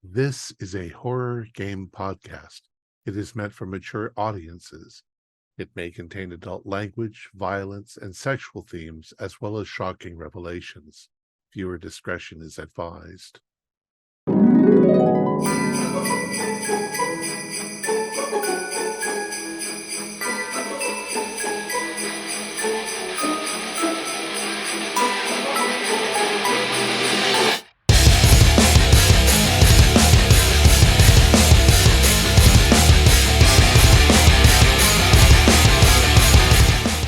This is a horror game podcast. It is meant for mature audiences. It may contain adult language, violence, and sexual themes, as well as shocking revelations. Viewer discretion is advised.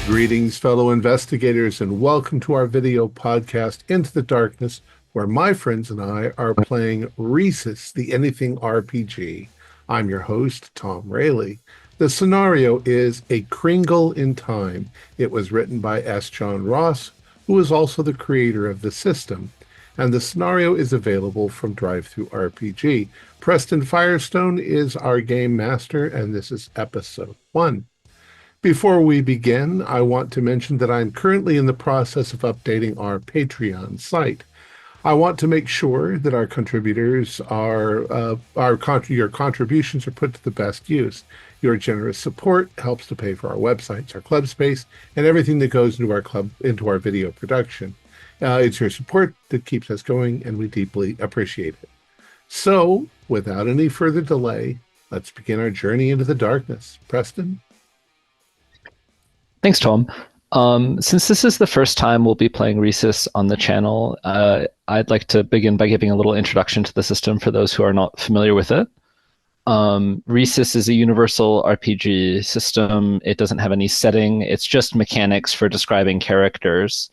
Greetings, fellow investigators, and welcome to our video podcast, Into the Darkness, where my friends and I are playing Risus, the Anything RPG. I'm your host, Thom Raley. The scenario is A Kringle in Time. It was written by S. John Ross, who is also the creator of the system, and the scenario is available from DriveThruRPG. Preston Firestone is our game master, and this is episode 1. Before we begin, I want to mention that I'm currently in the process of updating our Patreon site. I want to make sure that our contributors your contributions are put to the best use. Your generous support helps to pay for our websites, our club space, and everything that goes into our video production. It's your support that keeps us going, and we deeply appreciate it. So, without any further delay, let's begin our journey into the darkness. Preston? Thanks, Tom. Since this is the first time we'll be playing Risus on the channel, I'd like to begin by giving a little introduction to the system for those who are not familiar with it. Risus is a universal RPG system. It doesn't have any setting. It's just mechanics for describing characters.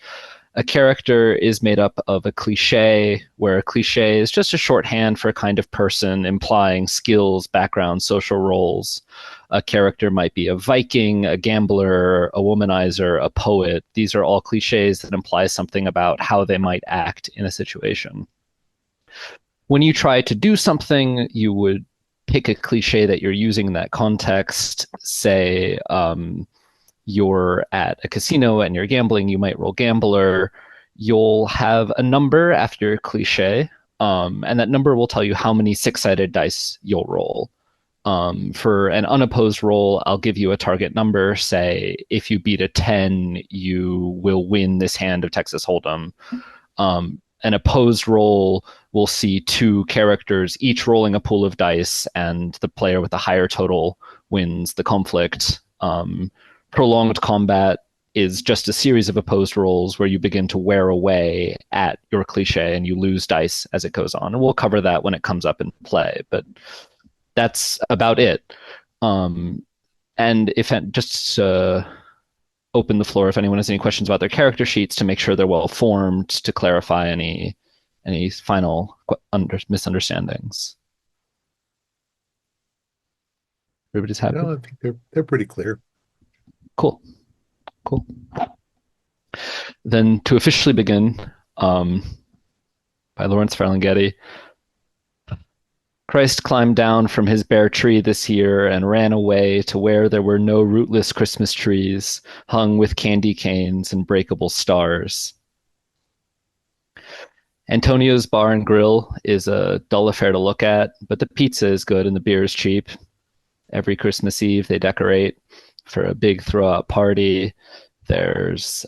A character is made up of a cliché, where a cliché is just a shorthand for a kind of person, implying skills, background, social roles. A character might be a Viking, a gambler, a womanizer, a poet. These are all cliches that imply something about how they might act in a situation. When you try to do something, you would pick a cliche that you're using in that context. Say you're at a casino and you're gambling, you might roll gambler. You'll have a number after your cliche, and that number will tell you how many six-sided dice you'll roll. For an unopposed roll, I'll give you a target number. Say, if you beat a 10, you will win this hand of Texas Hold'em. An opposed roll will see two characters, each rolling a pool of dice, and the player with the higher total wins the conflict. Prolonged combat is just a series of opposed rolls where you begin to wear away at your cliche and you lose dice as it goes on. And we'll cover that when it comes up in play, but that's about it. And if just open the floor if anyone has any questions about their character sheets to make sure they're well formed, to clarify any final misunderstandings. Everybody's happy? No, I think they're pretty clear. Cool. Then to officially begin, by Lawrence Ferlinghetti. Christ climbed down from his bare tree this year and ran away to where there were no rootless Christmas trees, hung with candy canes and breakable stars. Antonio's Bar and Grill is a dull affair to look at, but the pizza is good and the beer is cheap. Every Christmas Eve they decorate for a big throw-out party. There's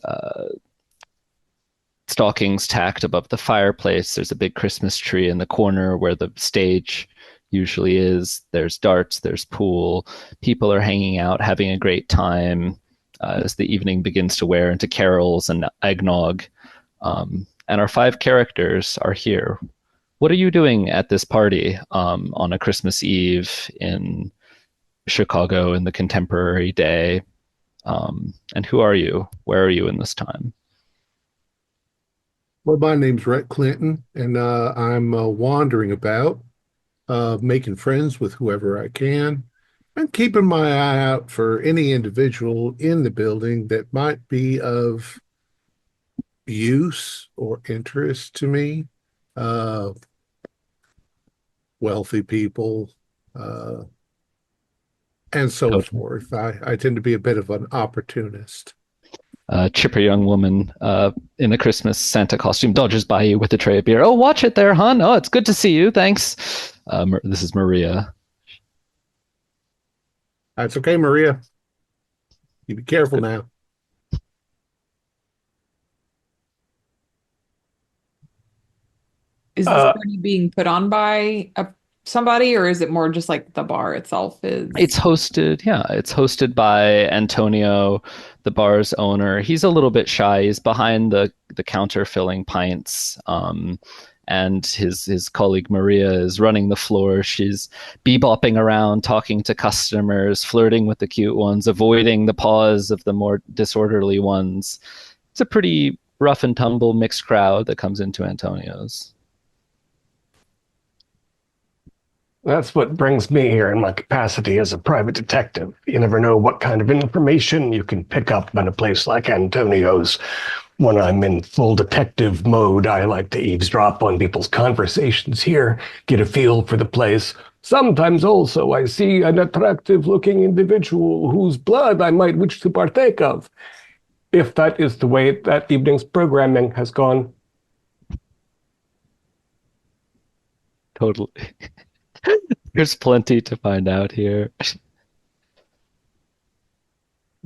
stockings tacked above the fireplace. There's a big Christmas tree in the corner where the stage usually is. There's darts, there's pool. People are hanging out, having a great time as the evening begins to wear into carols and eggnog. And our 5 characters are here. What are you doing at this party on a Christmas Eve in Chicago in the contemporary day? And who are you? Where are you in this time? Well, my name's Rhett Clinton, and I'm wandering about, making friends with whoever I can, and keeping my eye out for any individual in the building that might be of use or interest to me. Wealthy people, and so forth. I tend to be a bit of an opportunist. chipper young woman in a Christmas Santa costume dodges by you with a tray of beer. Oh, watch it there, hon. Oh, it's good to see you. Thanks. This is Maria. That's okay, Maria. You be careful now. Is this Uh, party being put on by somebody, or is it more just like the bar itself is? It's hosted by Antonio, the bar's owner. He's a little bit shy. He's behind the counter filling pints. And his colleague Maria is running the floor. She's bebopping around, talking to customers, flirting with the cute ones, avoiding the paws of the more disorderly ones. It's a pretty rough and tumble mixed crowd that comes into Antonio's. that's what brings me here in my capacity as a private detective. You never know what kind of information you can pick up in a place like Antonio's. When I'm in full detective mode, I like to eavesdrop on people's conversations here, get a feel for the place. Sometimes also I see an attractive looking individual whose blood I might wish to partake of, if that is the way that evening's programming has gone. Totally. There's plenty to find out here.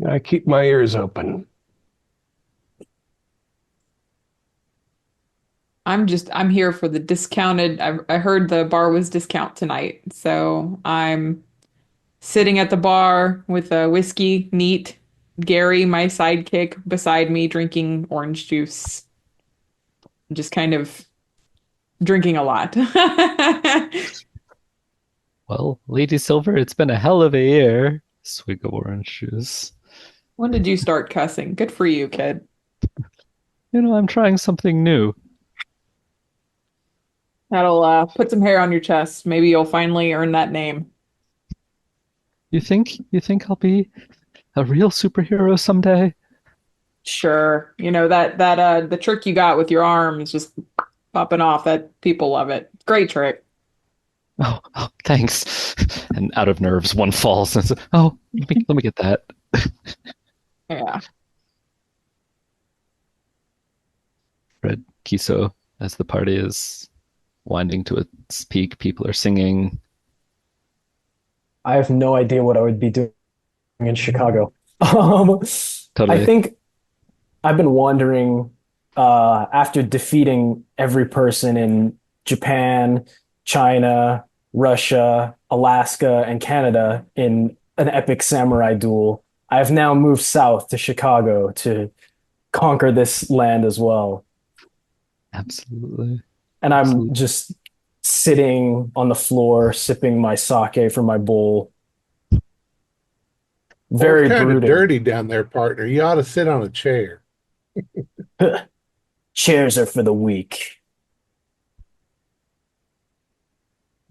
I keep my ears open. I'm here for the discounted. I heard the bar was discount tonight, so I'm sitting at the bar with a whiskey, neat. Gary, my sidekick, beside me drinking orange juice. Just kind of drinking a lot. Well, Lady Silver, it's been a hell of a year. Swig of orange juice. When did you start cussing? Good for you, kid. I'm trying something new. That'll put some hair on your chest. Maybe you'll finally earn that name. You think I'll be a real superhero someday? Sure. That the trick you got with your arm is just popping off. That people love it. Great trick. Oh, thanks. And out of nerves, one falls and says, "Oh, let me get that." Yeah. Red Kiso, as the party is winding to its peak, people are singing. I have no idea what I would be doing in Chicago. Um, I Totally. think I've been wondering after defeating every person in Japan, China, Russia, Alaska, and Canada in an epic samurai duel. I have now moved south to Chicago to conquer this land as well. Absolutely. And I'm Absolutely. just sitting on the floor, sipping my sake from my bowl. Well, it's Very kind of brooding. dirty down there, partner. You ought to sit on a chair. Chairs are for the weak.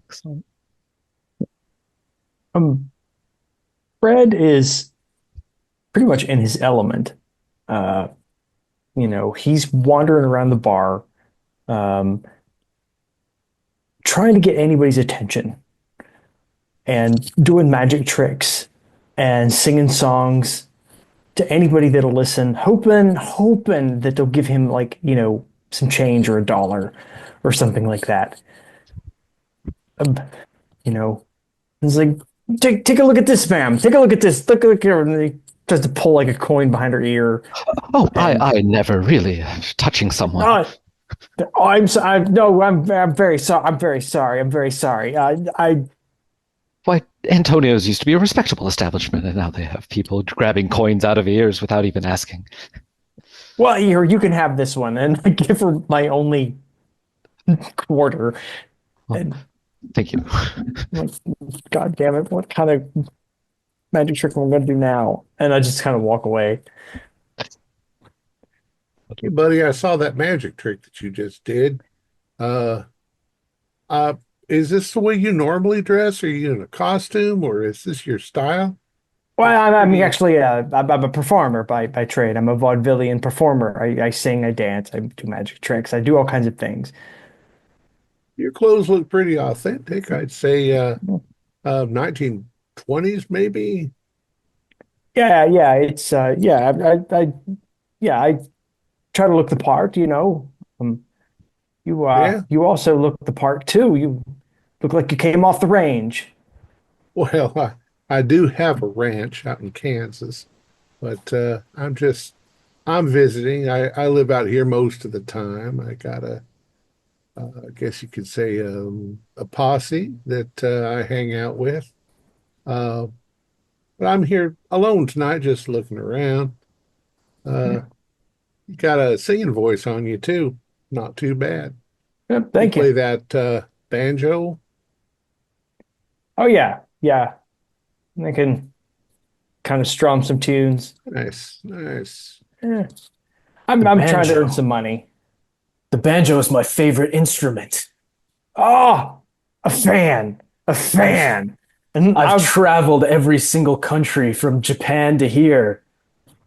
Excellent. Um, Fred is pretty much in his element. Uh, he's wandering around the bar, um, trying to get anybody's attention and doing magic tricks and singing songs to anybody that'll listen, hoping that they'll give him like, some change or a dollar or something like that. Um, you know, it's like, take a look at this, ma'am. Take a look at this. Look here. And he tries to pull like a coin behind her ear. Oh, And I never really touching someone. oh, I'm very sorry. I'm very sorry. I'm very sorry. Why, Antonio's used to be a respectable establishment, and now they have people grabbing coins out of ears without even asking. well, here, you can have this one. And I give her my only quarter. Oh, And thank you. I'm like, God damn it. What kind of magic trick am I going to do now? And I just kind of walk away. Hey, buddy, I saw that magic trick that you just did. Uh, uh, is this the way you normally dress? Are you in a costume, or is this your style? Well, It's I'm pretty. actually I'm a performer by trade. I'm a vaudevillian performer. I sing, I dance, I do magic tricks, I do all kinds of things. Your clothes look pretty authentic. I'd say 1920s, maybe. Yeah, it's yeah, I try to look the part. Um, Yeah. you also look the part too. You Look like you came off the range. Well, I do have a ranch out in Kansas, but I'm visiting. I live out here most of the time. I got I guess you could say, a posse that I hang out with. Uh, but I'm here alone tonight, just looking around. Uh, you got a singing voice on you too. Not too bad. You Thank play you. that banjo? Oh yeah, yeah. I can kind of strum some tunes. Nice, nice. Eh, The I'm trying to earn banjo. some money. The banjo is my favorite instrument. Oh, a fan, a I've fan. And I've traveled every single country from Japan to here,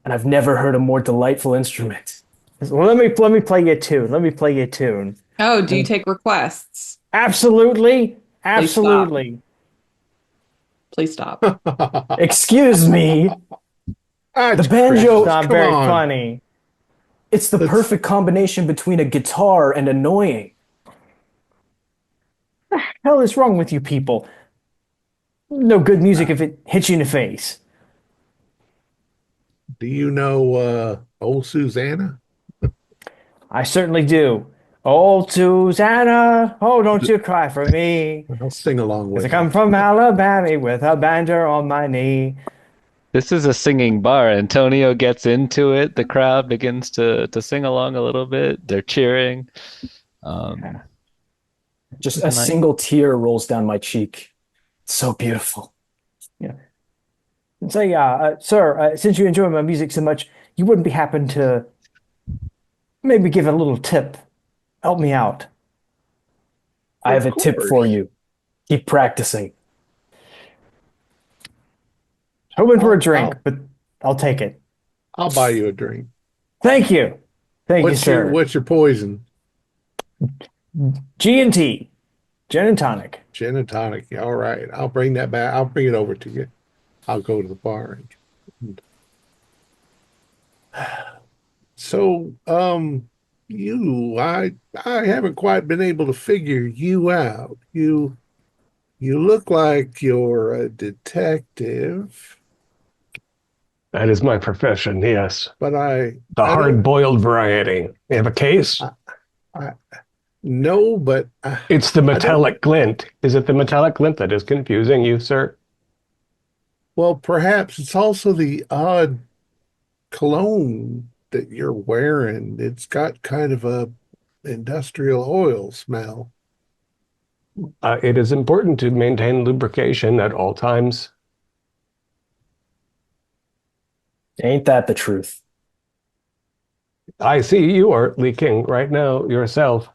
and I've never heard a more delightful instrument. well, let me play you a tune. Let me play you a tune. Oh, do you And take requests? absolutely, Please stop. absolutely. Please stop. Excuse me. That's The banjo's Christmas. not Come very on. funny. It's the Let's perfect combination between a guitar and annoying. Hell is wrong with you people? No good music if it hits you in the face. Do you know old Susanna? I certainly do. Oh, Susanna, oh, don't you cry for me. I'll sing along 'Cause I with you. come from Alabama with a banjo on my knee. This is a singing bar. Antonio gets into it. The crowd begins to sing along a little bit. They're cheering. Um, Just it's a a night. single tear rolls down my cheek. It's so beautiful. Yeah. So yeah, sir, since you enjoy my music so much, you wouldn't be happen to maybe give a little tip. Help me out. I have Of a tip for course. you. Keep practicing. Hoping for a I'll drink, I'll but I'll take it. I'll buy you a drink. Thank you. Thank you, What's your sir. poison? G&T, gin and tonic. Gin and tonic. All right. I'll bring that back. I'll bring it over to you. I'll go to the bar. So, I haven't quite been able to figure you out. You look like you're a detective, That is my profession, yes. but The I don't hard-boiled variety. You have a case? I, I no, but It's the I don't. metallic glint. Is it the metallic glint that is confusing you, sir? Well, perhaps it's also the odd cologne that you're wearing. It's got kind of a industrial oil smell. It is important to maintain lubrication at all times. Ain't that the truth? I see you are leaking right now yourself.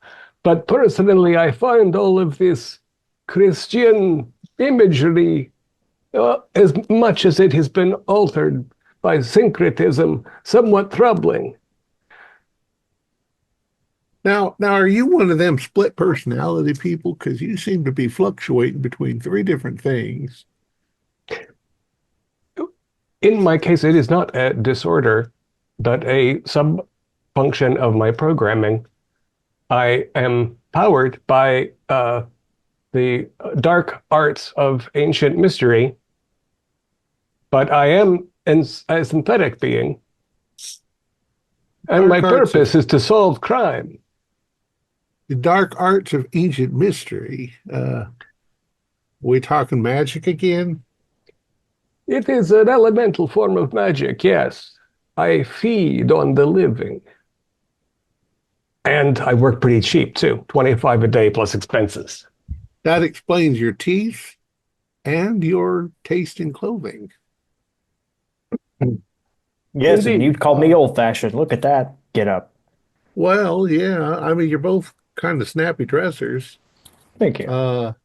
But personally, I find all of this Christian imagery, as much as it has been altered by syncretism, somewhat troubling. Now, are you one of them split personality people? Because you seem to be fluctuating between three different things. In my case, it is not a disorder, but a sub-function of my programming. I am powered by the dark arts of ancient mystery, but I am a synthetic being, and my Dark arts of purpose is to solve crime. the dark arts of ancient mystery. We talking magic again? It is an elemental form of magic, yes. I feed on the living. And I work pretty cheap, too. 25 a day plus expenses. That explains your teeth and your taste in clothing. Yes, and Indeed. you'd call me old-fashioned. Look at that. Get up. Well, yeah. I mean, you're both kind of snappy dressers. Thank you.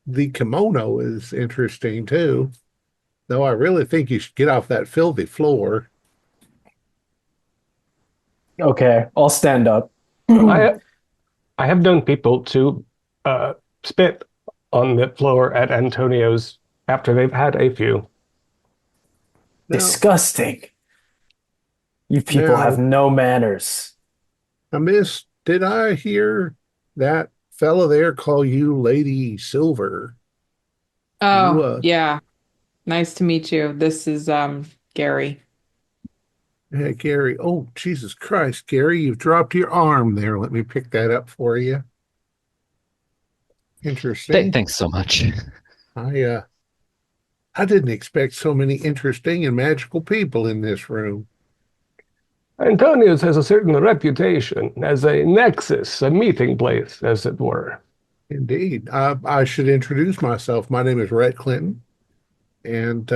The kimono is interesting too. Though I really think you should get off that filthy floor. Okay, I'll stand up. I I have known people to spit on the floor at Antonio's after they've had a few. Now, Disgusting. You people have now, no manners. Miss, did I hear that fella there call you Lady Silver. You, Oh, yeah. Nice to meet you. This is Gary. hey, Gary. Oh, Jesus Christ, Gary, you've dropped your arm there. Let me pick that up for you. Interesting. Thanks so much. I I didn't expect so many interesting and magical people in this room. Antonius has a certain reputation as a nexus, a meeting place, as it were. Indeed. I should introduce myself. My name is Rhett Clinton, and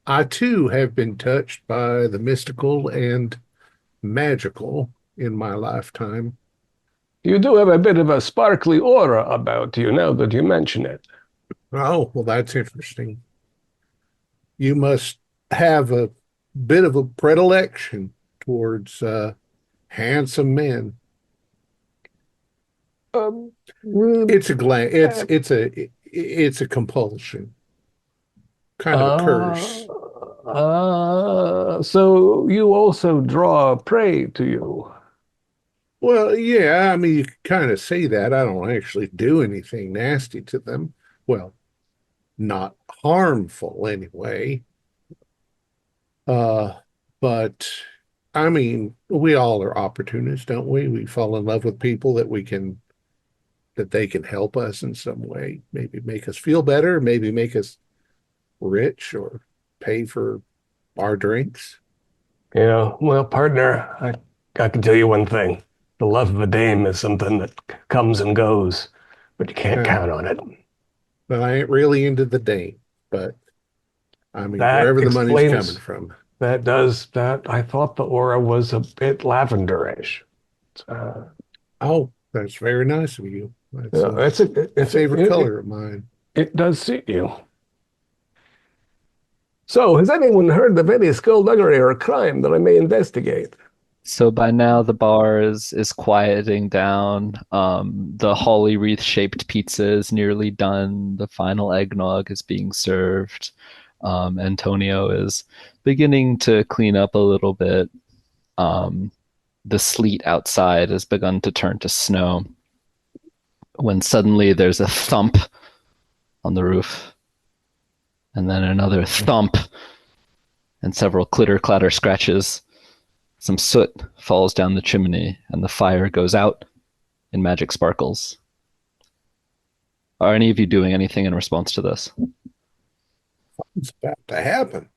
I too have been touched by the mystical and magical in my lifetime. You do have a bit of a sparkly aura about you now that you mention it. Oh, well, that's interesting. You must have a bit of a predilection towards handsome men. Um, It's a it's a compulsion, kind of a curse. so you also draw prey to you. Well, yeah, I mean, you can kind of say that. I don't actually do anything nasty to them. Well, not harmful anyway. Uh, but I mean, we all are opportunists, don't we? We fall in love with people that they can help us in some way, maybe make us feel better, maybe make us rich or pay for our drinks. Yeah, well, partner, I can tell you one thing. The love of a dame is something that comes and goes, but you can't Uh, count on it. but I ain't really into the dame, but I mean, That wherever the money's coming explains, from. that. I thought the aura was a bit lavenderish. Uh, Oh, that's very nice of you. That's yeah, a favorite color of mine. it does suit you. So, has anyone heard of any skullduggery or crime that I may investigate? So by now the bar is quieting down. The holly wreath shaped pizza is nearly done. The final eggnog is being served. Antonio is beginning to clean up a little bit. The sleet outside has begun to turn to snow. When suddenly there's a thump on the roof, and then another thump, and several clitter clatter scratches. Some soot falls down the chimney, and the fire goes out in magic sparkles. Are any of you doing anything in response to this? It's about to happen.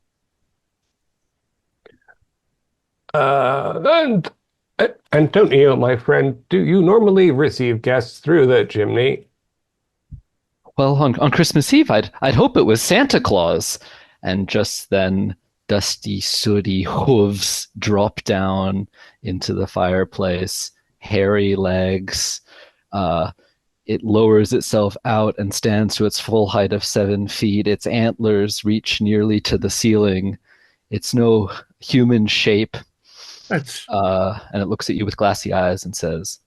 And Antonio, my friend, do you normally receive guests through the chimney? Well, on Christmas Eve, I'd hope it was Santa Claus. And just then, dusty, sooty hooves drop down into the fireplace, hairy legs. It lowers itself out and stands to its full height of 7 feet. Its antlers reach nearly to the ceiling. It's no human shape. That's And it looks at you with glassy eyes and says,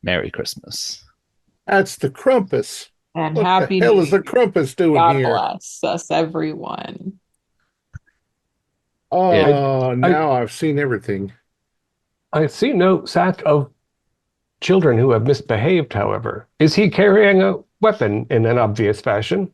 "Merry Christmas." that's the Krampus. And What the happy hell New is the Year. Krampus doing God here? bless us, everyone. It, Oh, I, now I've seen everything. I see no sack of children who have misbehaved, however. Is he carrying a weapon in an obvious fashion?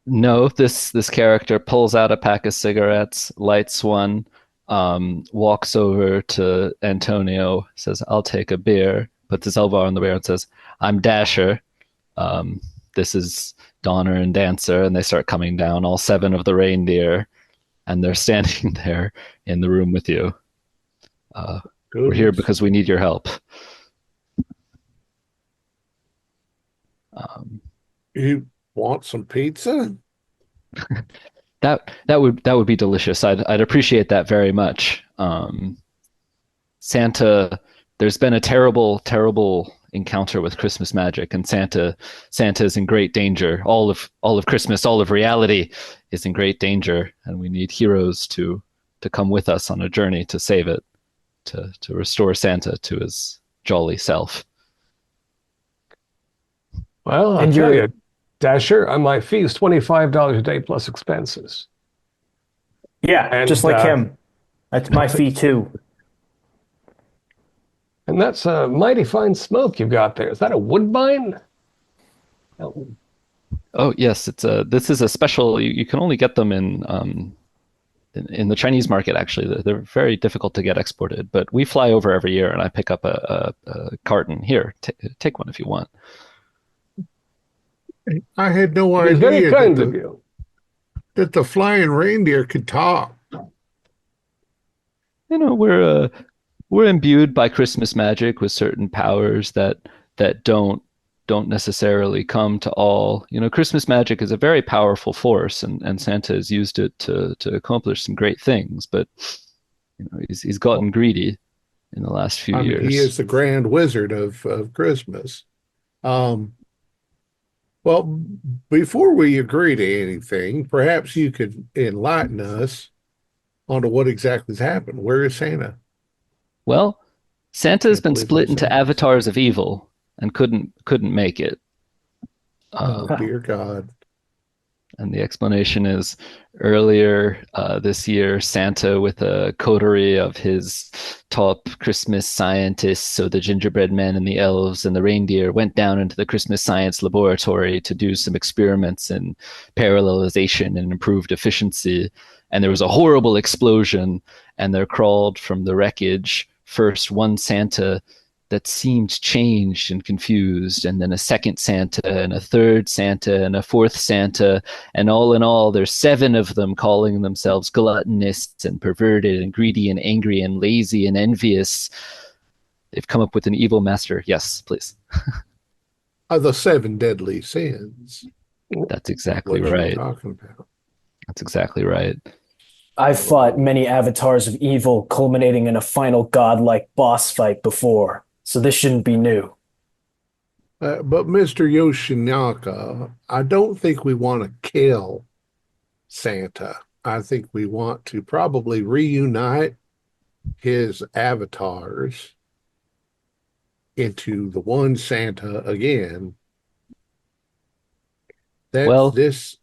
no, this character pulls out a pack of cigarettes, lights one, walks over to Antonio, says, "I'll take a beer," puts his elbow on the beer and says, "I'm Dasher. This is Donner and Dancer," and they start coming down, all 7 of the reindeer, and they're standing there in the room with you. We're here Goodness. because we need your help. Um, You want some pizza? that would be delicious. I'd appreciate that very much. Santa, there's been a terrible encounter with Christmas magic, and Santa is in great danger. All of Christmas, all of reality is in great danger, and we need heroes to come with us on a journey to save it, to restore Santa to his jolly self. Well, I'll And tell you're you, Dasher, my fee is $25 a day plus expenses. Yeah, And just like him. That's my fee too. And that's a mighty fine smoke you've got there. Is that a woodbine? Oh, Oh yes, this is a special. You can only get them in the Chinese market. Actually, they're very difficult to get exported. But we fly over every year, and I pick up a carton. Here, take one if you want. I had no it'd be very idea kind of you. that the flying reindeer could talk. We're imbued by Christmas magic with certain powers that don't necessarily come to all. Christmas magic is a very powerful force, and Santa has used it to accomplish some great things. But he's gotten greedy in the last few years. He is the grand wizard of Christmas. Well, before we agree to anything, perhaps you could enlighten us onto what exactly has happened. Where is Santa? Well, Santa's been believe split I'm into saying avatars of evil and couldn't make it. Oh, dear God. And the explanation is earlier this year, Santa, with a coterie of his top Christmas scientists, so the gingerbread men and the elves and the reindeer, went down into the Christmas science laboratory to do some experiments in parallelization and improved efficiency. And there was a horrible explosion, and there crawled from the wreckage first one Santa that seemed changed and confused, and then a second Santa, and a third Santa, and a fourth Santa, and all in all, there's 7 of them calling themselves gluttonists and perverted and greedy and angry and lazy and envious. They've come up with an evil master. Yes, please. The 7 deadly sins. That's exactly What you're right. talking about. That's exactly right. I've fought many avatars of evil, culminating in a final godlike boss fight before, so this shouldn't be new. But Mr. Yoshinaka, I don't think we want to kill Santa. I think we want to probably reunite his avatars into the one Santa again. Well, This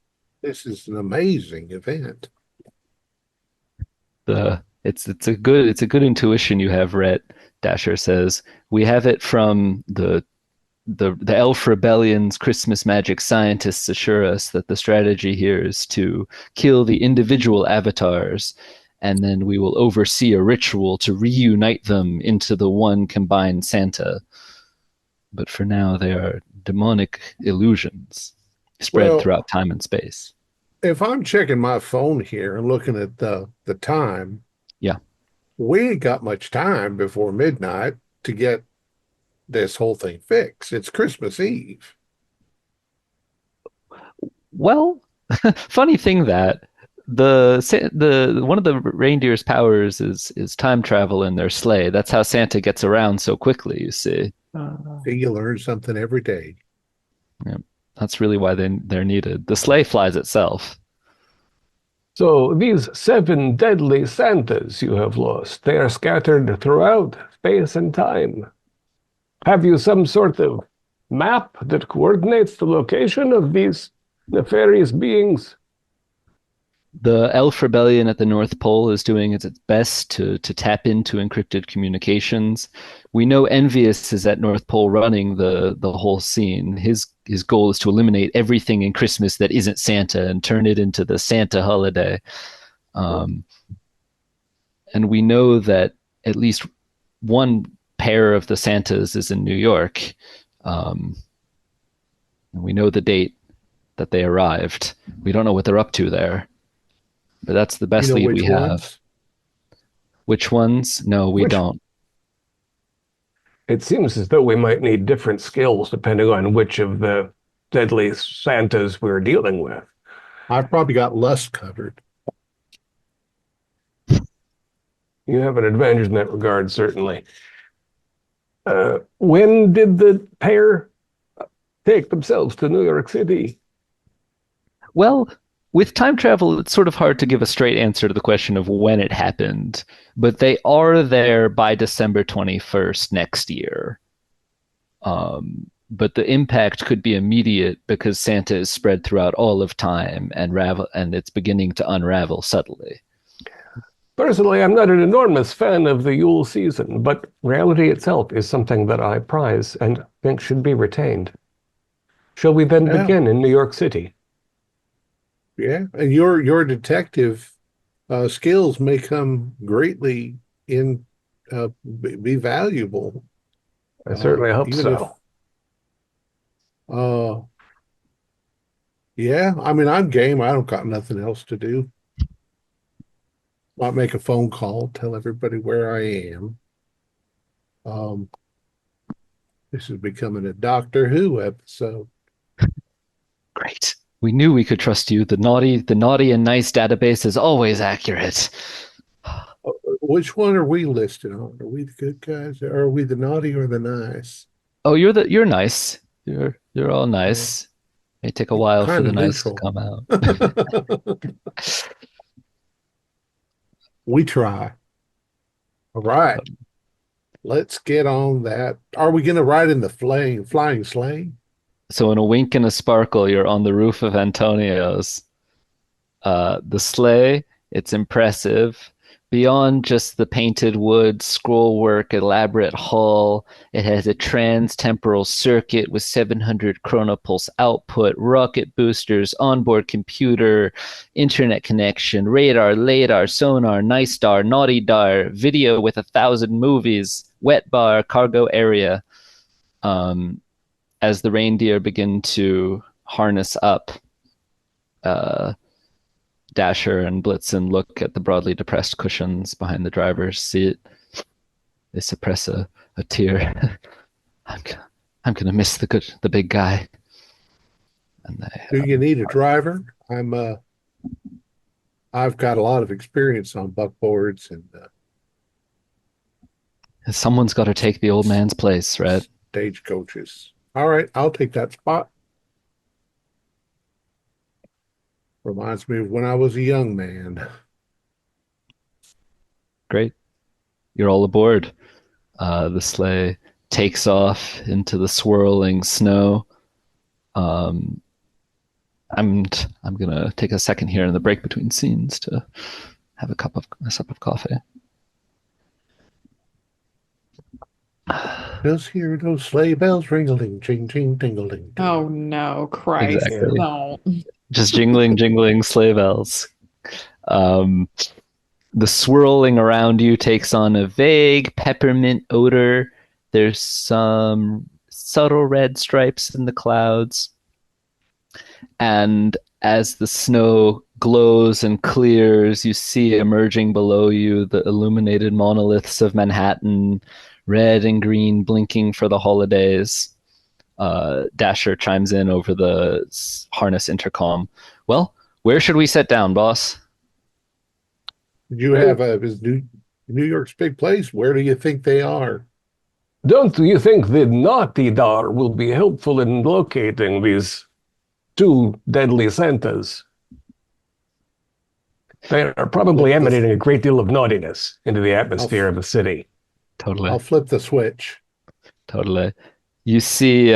is an amazing event. It's a good intuition you have, Rhett. Dasher says we have it from the Elf Rebellion's Christmas magic scientists assure us that the strategy here is to kill the individual avatars, and then we will oversee a ritual to reunite them into the one combined Santa. But for now, they are demonic illusions spread throughout time and space. If I'm checking my phone here and looking at the time, yeah, we ain't got much time before midnight to get this whole thing fixed. It's Christmas Eve. Well, funny thing that the one of the reindeer's powers is time travel in their sleigh. That's how Santa gets around so quickly, you see. You learn something every day. Yeah, that's really why they're needed. The sleigh flies itself. So these 7 deadly Santas you have lost, they are scattered throughout space and time. Have you some sort of map that coordinates the location of these nefarious beings? The Elf Rebellion at the North Pole is doing its best to tap into encrypted communications. We know Envious is at North Pole running the whole scene. His goal is to eliminate everything in Christmas that isn't Santa and turn it into the Santa holiday. And we know that at least one pair of the Santas is in New York. And we know the date that they arrived. We don't know what they're up to there. But that's the best lead we have. Which ones? No, we don't. It seems as though we might need different skills depending on which of the deadly Santas we're dealing with. I've probably got lust covered. You have an advantage in that regard, certainly. When did the pair take themselves to New York City? Well, with time travel, it's sort of hard to give a straight answer to the question of when it happened, but they are there by December 21st next year. But the impact could be immediate because Santa is spread throughout all of time and it's beginning to unravel subtly. Personally, I'm not an enormous fan of the Yule season, but reality itself is something that I prize and think should be retained. Shall we then Yeah, begin in New York City? yeah. And your detective skills may come greatly in be valuable. I certainly hope Even if so. uh yeah, I mean I'm game. I don't got nothing else to do. Might make a phone call, tell everybody where I am. Um, this is becoming a Doctor Who episode. Great. We knew we could trust you. The naughty and nice database is always accurate. Which one are we listed on? Are we the good guys, or are we the naughty or the nice? Oh, you're nice. You're all Yeah, nice. May take a while for kind the of nice to neutral. come out. We try. All right, let's get on that. Are we going to ride in the flying sleigh? So in a wink and a sparkle, you're on the roof of Antonio's. The sleigh, it's impressive. Beyond just the painted wood, scrollwork, elaborate hull, it has a trans-temporal circuit with 700 chronopulse output, rocket boosters, onboard computer, internet connection, radar, LADAR, sonar, nice dar, naughty dar, video with 1,000 movies, wet bar, cargo area. Um, as the reindeer begin to harness up, uh, Dasher and Blitzen look at the broadly depressed cushions behind the driver's seat. They suppress a tear. I'm, I'm gonna miss the big guy. And Do you need a driver? I've got a lot of experience on buckboards and someone's got to take the old man's place, right? stagecoaches. All right, I'll take that spot. Reminds me of when I was a young man. Great. You're all aboard. The sleigh takes off into the swirling snow. Um, I'm gonna take a second here in the break between scenes to have a sup of coffee. Just hear those sleigh bells ringling, ching, ching, tingling. Oh no, Christ. Exactly. No. Just jingling sleigh bells. Um, the swirling around you takes on a vague peppermint odor. There's some subtle red stripes in the clouds. And as the snow glows and clears, you see emerging below you the illuminated monoliths of Manhattan, red and green, blinking for the holidays. Dasher chimes in over the harness intercom. Well, where should we set down, boss? Did you have is New York's big place? Where do you think they are? Don't you think the naughty dar will be helpful in locating these two deadly Santas? They are probably emanating a great deal of naughtiness into the atmosphere of the city. Totally. I'll flip the switch. Totally. You see,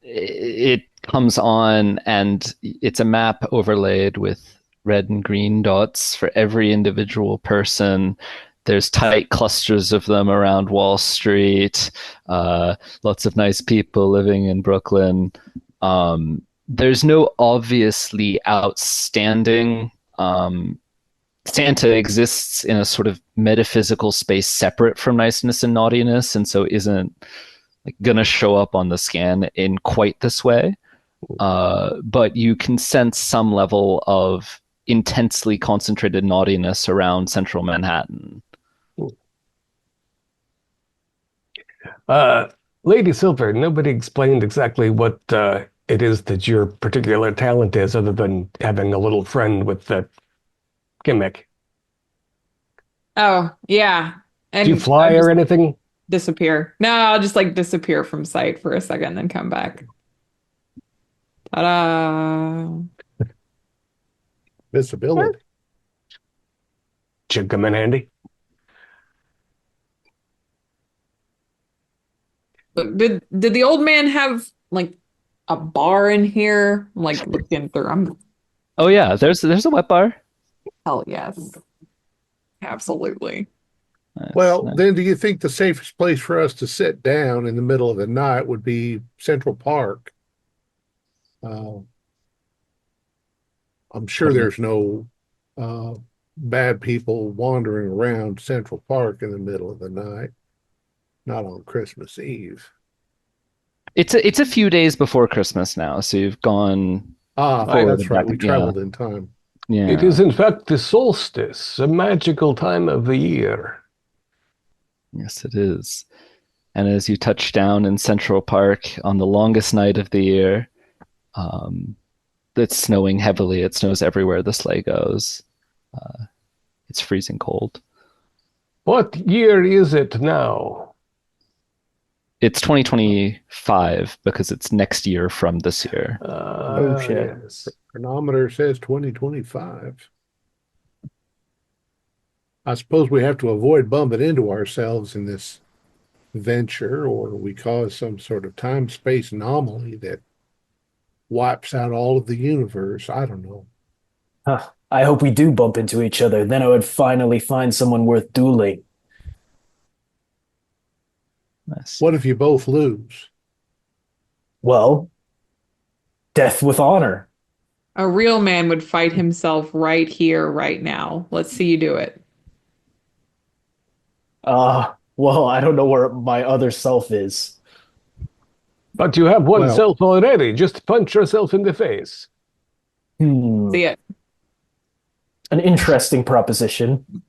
it comes on, and it's a map overlaid with red and green dots for every individual person. There's tight clusters of them around Wall Street. Lots of nice people living in Brooklyn. There's no obviously outstanding. Santa exists in a sort of metaphysical space separate from niceness and naughtiness, and so isn't like gonna show up on the scan in quite this way. But you can sense some level of intensely concentrated naughtiness around central Manhattan. Lady Silver, nobody explained exactly what it is that your particular talent is, other than having a little friend with the gimmick. Oh, yeah. Do you And fly I or just anything? disappear. No, I'll just like disappear from sight for a second, then come back. Ta-da. Visibility. Should come in handy. Did the old man have like a bar in here? I'm like looking through. I'm Oh yeah, there's a wet bar. hell yes. Absolutely. Nice, Well, nice. then do you think the safest place for us to sit down in the middle of the night would be Central Park? Uh, I'm sure Totally. there's no uh, bad people wandering around Central Park in the middle of the night, not on Christmas Eve. It's a few days before Christmas now, so you've gone Ah, I, forward that's and right. back. We Yeah, traveled in time. it yeah. is, in fact, the solstice, a magical time of the year. Yes, it is. And as you touch down in Central Park on the longest night of the year, um, it's snowing heavily. It snows everywhere the sleigh goes. Uh, it's freezing cold. What year is it now? It's 2025 because it's next year from this year. Oh shit. Yes. Chronometer says 2025. I suppose we have to avoid bumping into ourselves in this venture, or we cause some sort of time-space anomaly that wipes out all of the universe. I don't know. Huh. I hope we do bump into each other. Then I would finally find someone worth dueling. Nice. What if you both lose? Well, death with honor. A real man would fight himself right here, right now. Let's see you do it. Well, I don't know where my other self is. But you have one Well, self already. Just punch yourself in the face. See it. An interesting proposition.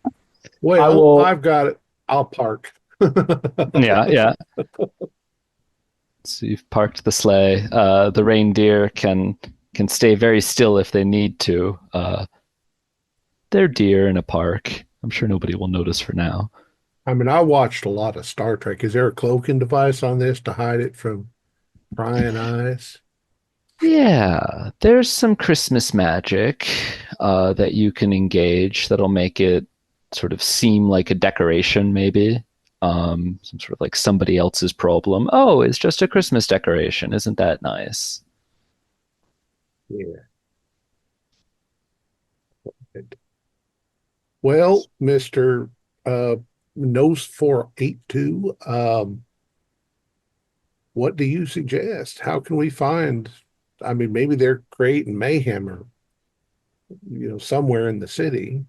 I well, will. I've got it. I'll park. Yeah, yeah. So you've parked the sleigh. The reindeer can stay very still if they need to. They're deer in a park. I'm sure nobody will notice for now. I mean, I watched a lot of Star Trek. Is there a cloaking device on this to hide it from prying eyes? Yeah, there's some Christmas magic that you can engage that'll make it sort of seem like a decoration, maybe. Some sort of like somebody else's problem. Oh, it's just a Christmas decoration. Isn't that nice? Yeah. Well, Mr. Nose 482, what do you suggest? How can we find? I mean, maybe they're creating mayhem or somewhere in the city.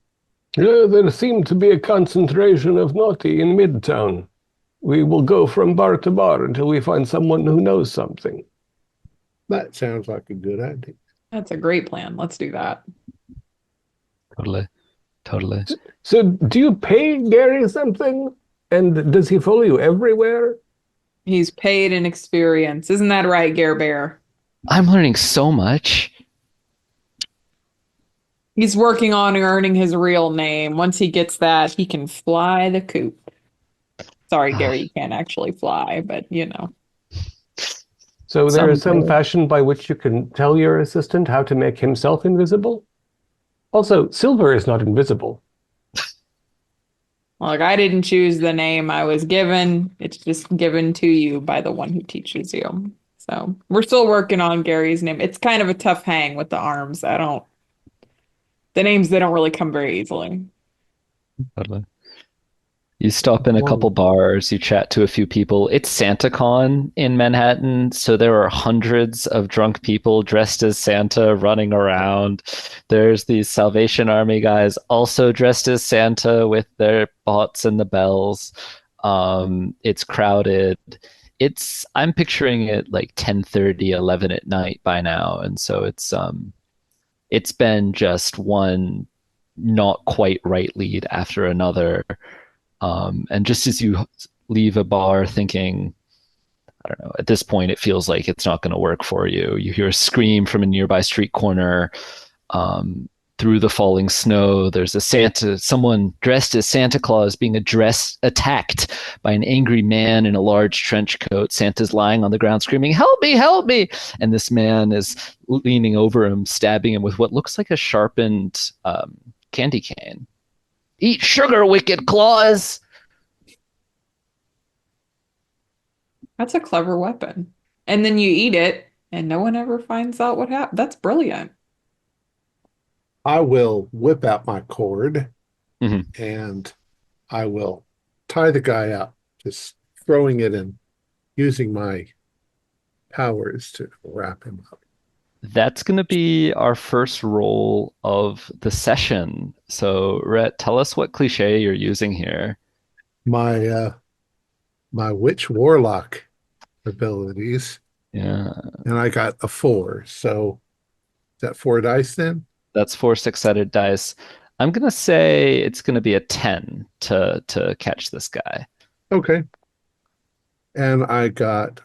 There seemed to be a concentration of naughty in Midtown. We will go from bar to bar until we find someone who knows something. That sounds like a good idea. That's a great plan. Let's do that. Totally, totally. So, do you pay Gary something? And does he follow you everywhere? He's paid in experience. Isn't that right, Gare Bear? I'm learning so much. He's working on earning his real name. Once he gets that, he can fly the coop. Sorry, Gary, you can't actually fly, but you know. So there is some Someday. fashion by which you can tell your assistant how to make himself invisible? Also, Silver is not invisible. Like, I didn't choose the name I was given. It's just given to you by the one who teaches you. So we're still working on Gary's name. It's kind of a tough hang with the arms. The names, they don't really come very easily. Totally. You stop in a couple Whoa. bars, you chat to a few people. It's SantaCon in Manhattan, so there are hundreds of drunk people dressed as Santa running around. There's these Salvation Army guys also dressed as Santa with their bots and the bells. It's crowded. I'm picturing it like 10:30, 11 at night by now, and so it's been just one not quite right lead after another. And just as you leave a bar thinking, I don't know, at this point, it feels like it's not going to work for you. You hear a scream from a nearby street corner. Through the falling snow, there's someone dressed as Santa Claus being attacked by an angry man in a large trench coat. Santa's lying on the ground screaming, "Help me, help me!" And this man is leaning over him, stabbing him with what looks like a sharpened candy cane. "Eat sugar, wicked claws!" That's a clever weapon. And then you eat it, and no one ever finds out what happened. That's brilliant. I will whip out my cord Hmm. and I will tie the guy up, just throwing it in, using my powers to wrap him up. That's going to be our first roll of the session. So, Rhett, tell us what cliche you're using here. My my witch warlock abilities, Yeah, and I got a 4. So is that 4 dice then? that's 4 6-sided dice. I'm going to say it's going to be a 10 to catch this guy. Okay. And I got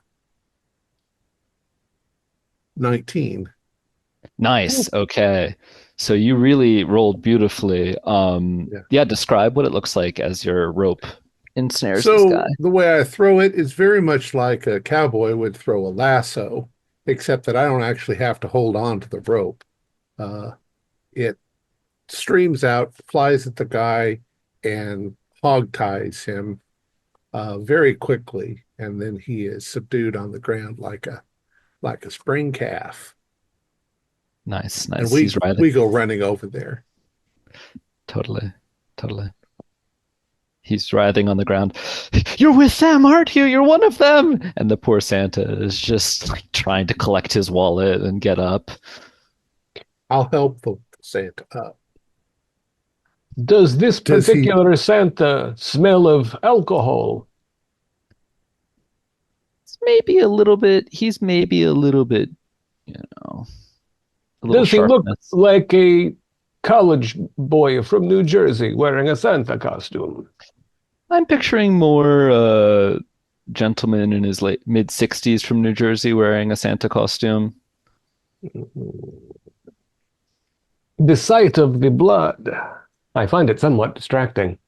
19. Nice. Okay. So you really rolled beautifully. Yeah. Yeah, describe what it looks like as your rope ensnares this So guy. the way I throw it is very much like a cowboy would throw a lasso, except that I don't actually have to hold on to the rope. Uh, it streams out, flies at the guy, and hog ties him very quickly, and then he is subdued on the ground like a spring calf. Nice, And nice. we He's writhing. we go running over there. Totally, totally. He's writhing on the ground. You're with them, aren't you? You're one of them. And the poor Santa is just like trying to collect his wallet and get up. I'll help the Santa up. Does this Does he? particular Santa smell of alcohol? He's maybe a little bit, you know, a little Does he look sharpness. like a college boy from New Jersey wearing a Santa costume? I'm picturing more gentleman in his late mid 60s from New Jersey wearing a Santa costume. The sight of the blood, I find it somewhat distracting.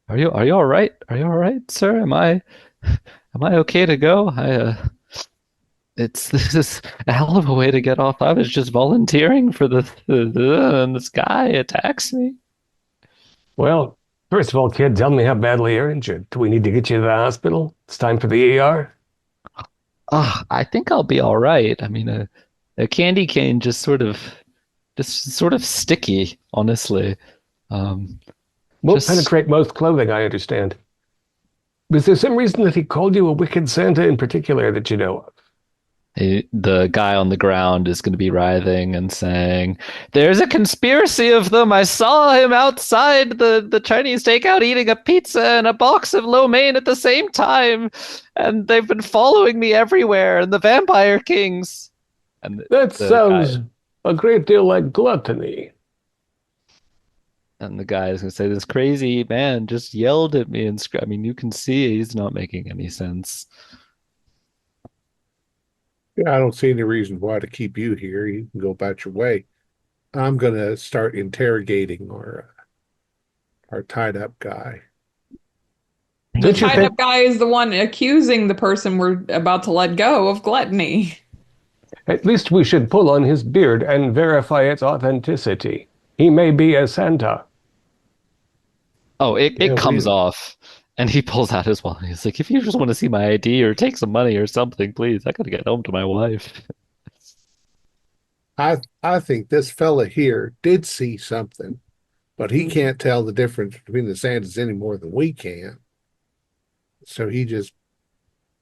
Are you all right? Are you all right, sir? Am I okay to go? This is a hell of a way to get off. I was just volunteering for and this guy attacks me. Well, first of all, kid, tell me how badly you're injured. Do we need to get you to the hospital? It's time for the ER. I think I'll be all right. I mean, a candy cane just sort of sticky, honestly. Um, Won't just penetrate most clothing, I understand. Was there some reason that he called you a wicked Santa in particular that you know of? the guy on the ground is going to be writhing and saying, "There's a conspiracy of them. I saw him outside the Chinese takeout eating a pizza and a box of lo mein at the same time, and they've been following me everywhere. And the Vampire Kings." And That the sounds guy a great deal like gluttony. and the guy is going to say, "This crazy man just yelled at me and I mean, you can see he's not making any sense." Yeah, I don't see any reason why to keep you here. You can go about your way. I'm going to start interrogating our tied up guy. The Don't you tied think up guy is the one accusing the person we're about to let go of gluttony. at least we should pull on his beard and verify its authenticity? He may be a Santa. Oh, Yeah, it comes off, and he pulls out his wallet. He's like, "If you just want to see my ID or take some money or something, please. I gotta get home to my wife." I think this fella here did see something, but he can't tell the difference between the Santas any more than we can. So he just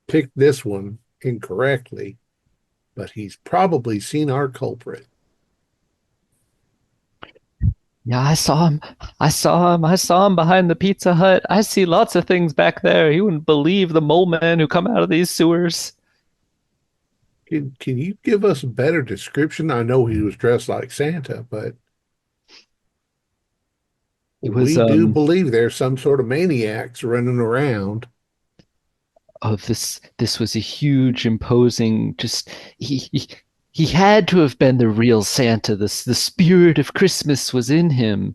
picked this one incorrectly, but he's probably seen our culprit. Yeah, I saw him. I saw him. I saw him behind the Pizza Hut. I see lots of things back there. You wouldn't believe the mole men who come out of these sewers. Can you give us a better description? I know he was dressed like Santa, but It was we do believe there's some sort of maniacs running around. this was a huge, imposing, just he had to have been the real Santa. The spirit of Christmas was in him,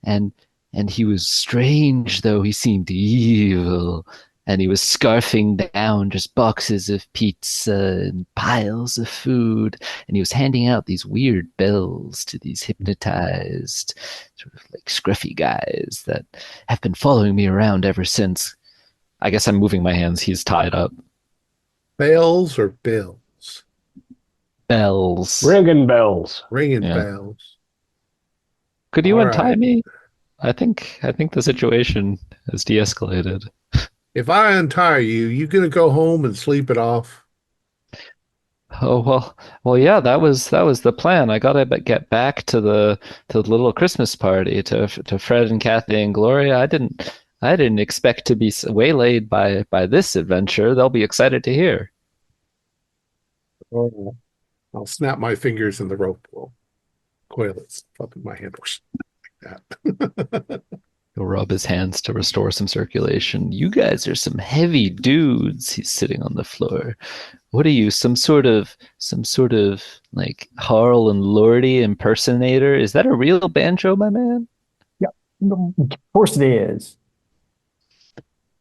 and and he was strange, though he seemed evil. And he was scarfing down just boxes of pizza and piles of food, and he was handing out these weird bells to these hypnotized, sort of like scruffy guys that have been following me around ever since. I guess I'm moving my hands. He's tied up. Bells or bills? Bells. Ringing bells. Ringing Yeah. bells. Could you All untie right. me? I think the situation has de-escalated. If I untie you, you gonna go home and sleep it off? Oh well, yeah. That was the plan. I gotta get back to the little Christmas party to Fred and Kathy and Gloria. I didn't expect to be waylaid by this adventure. They'll be excited to hear. Oh. I'll snap my fingers and the rope will coil itself up in my hand or something like that. He'll rub his hands to restore some circulation. You guys are some heavy dudes. He's sitting on the floor. What are you, some sort of like Harl and Lordy impersonator? Is that a real banjo, my man? Of course it is.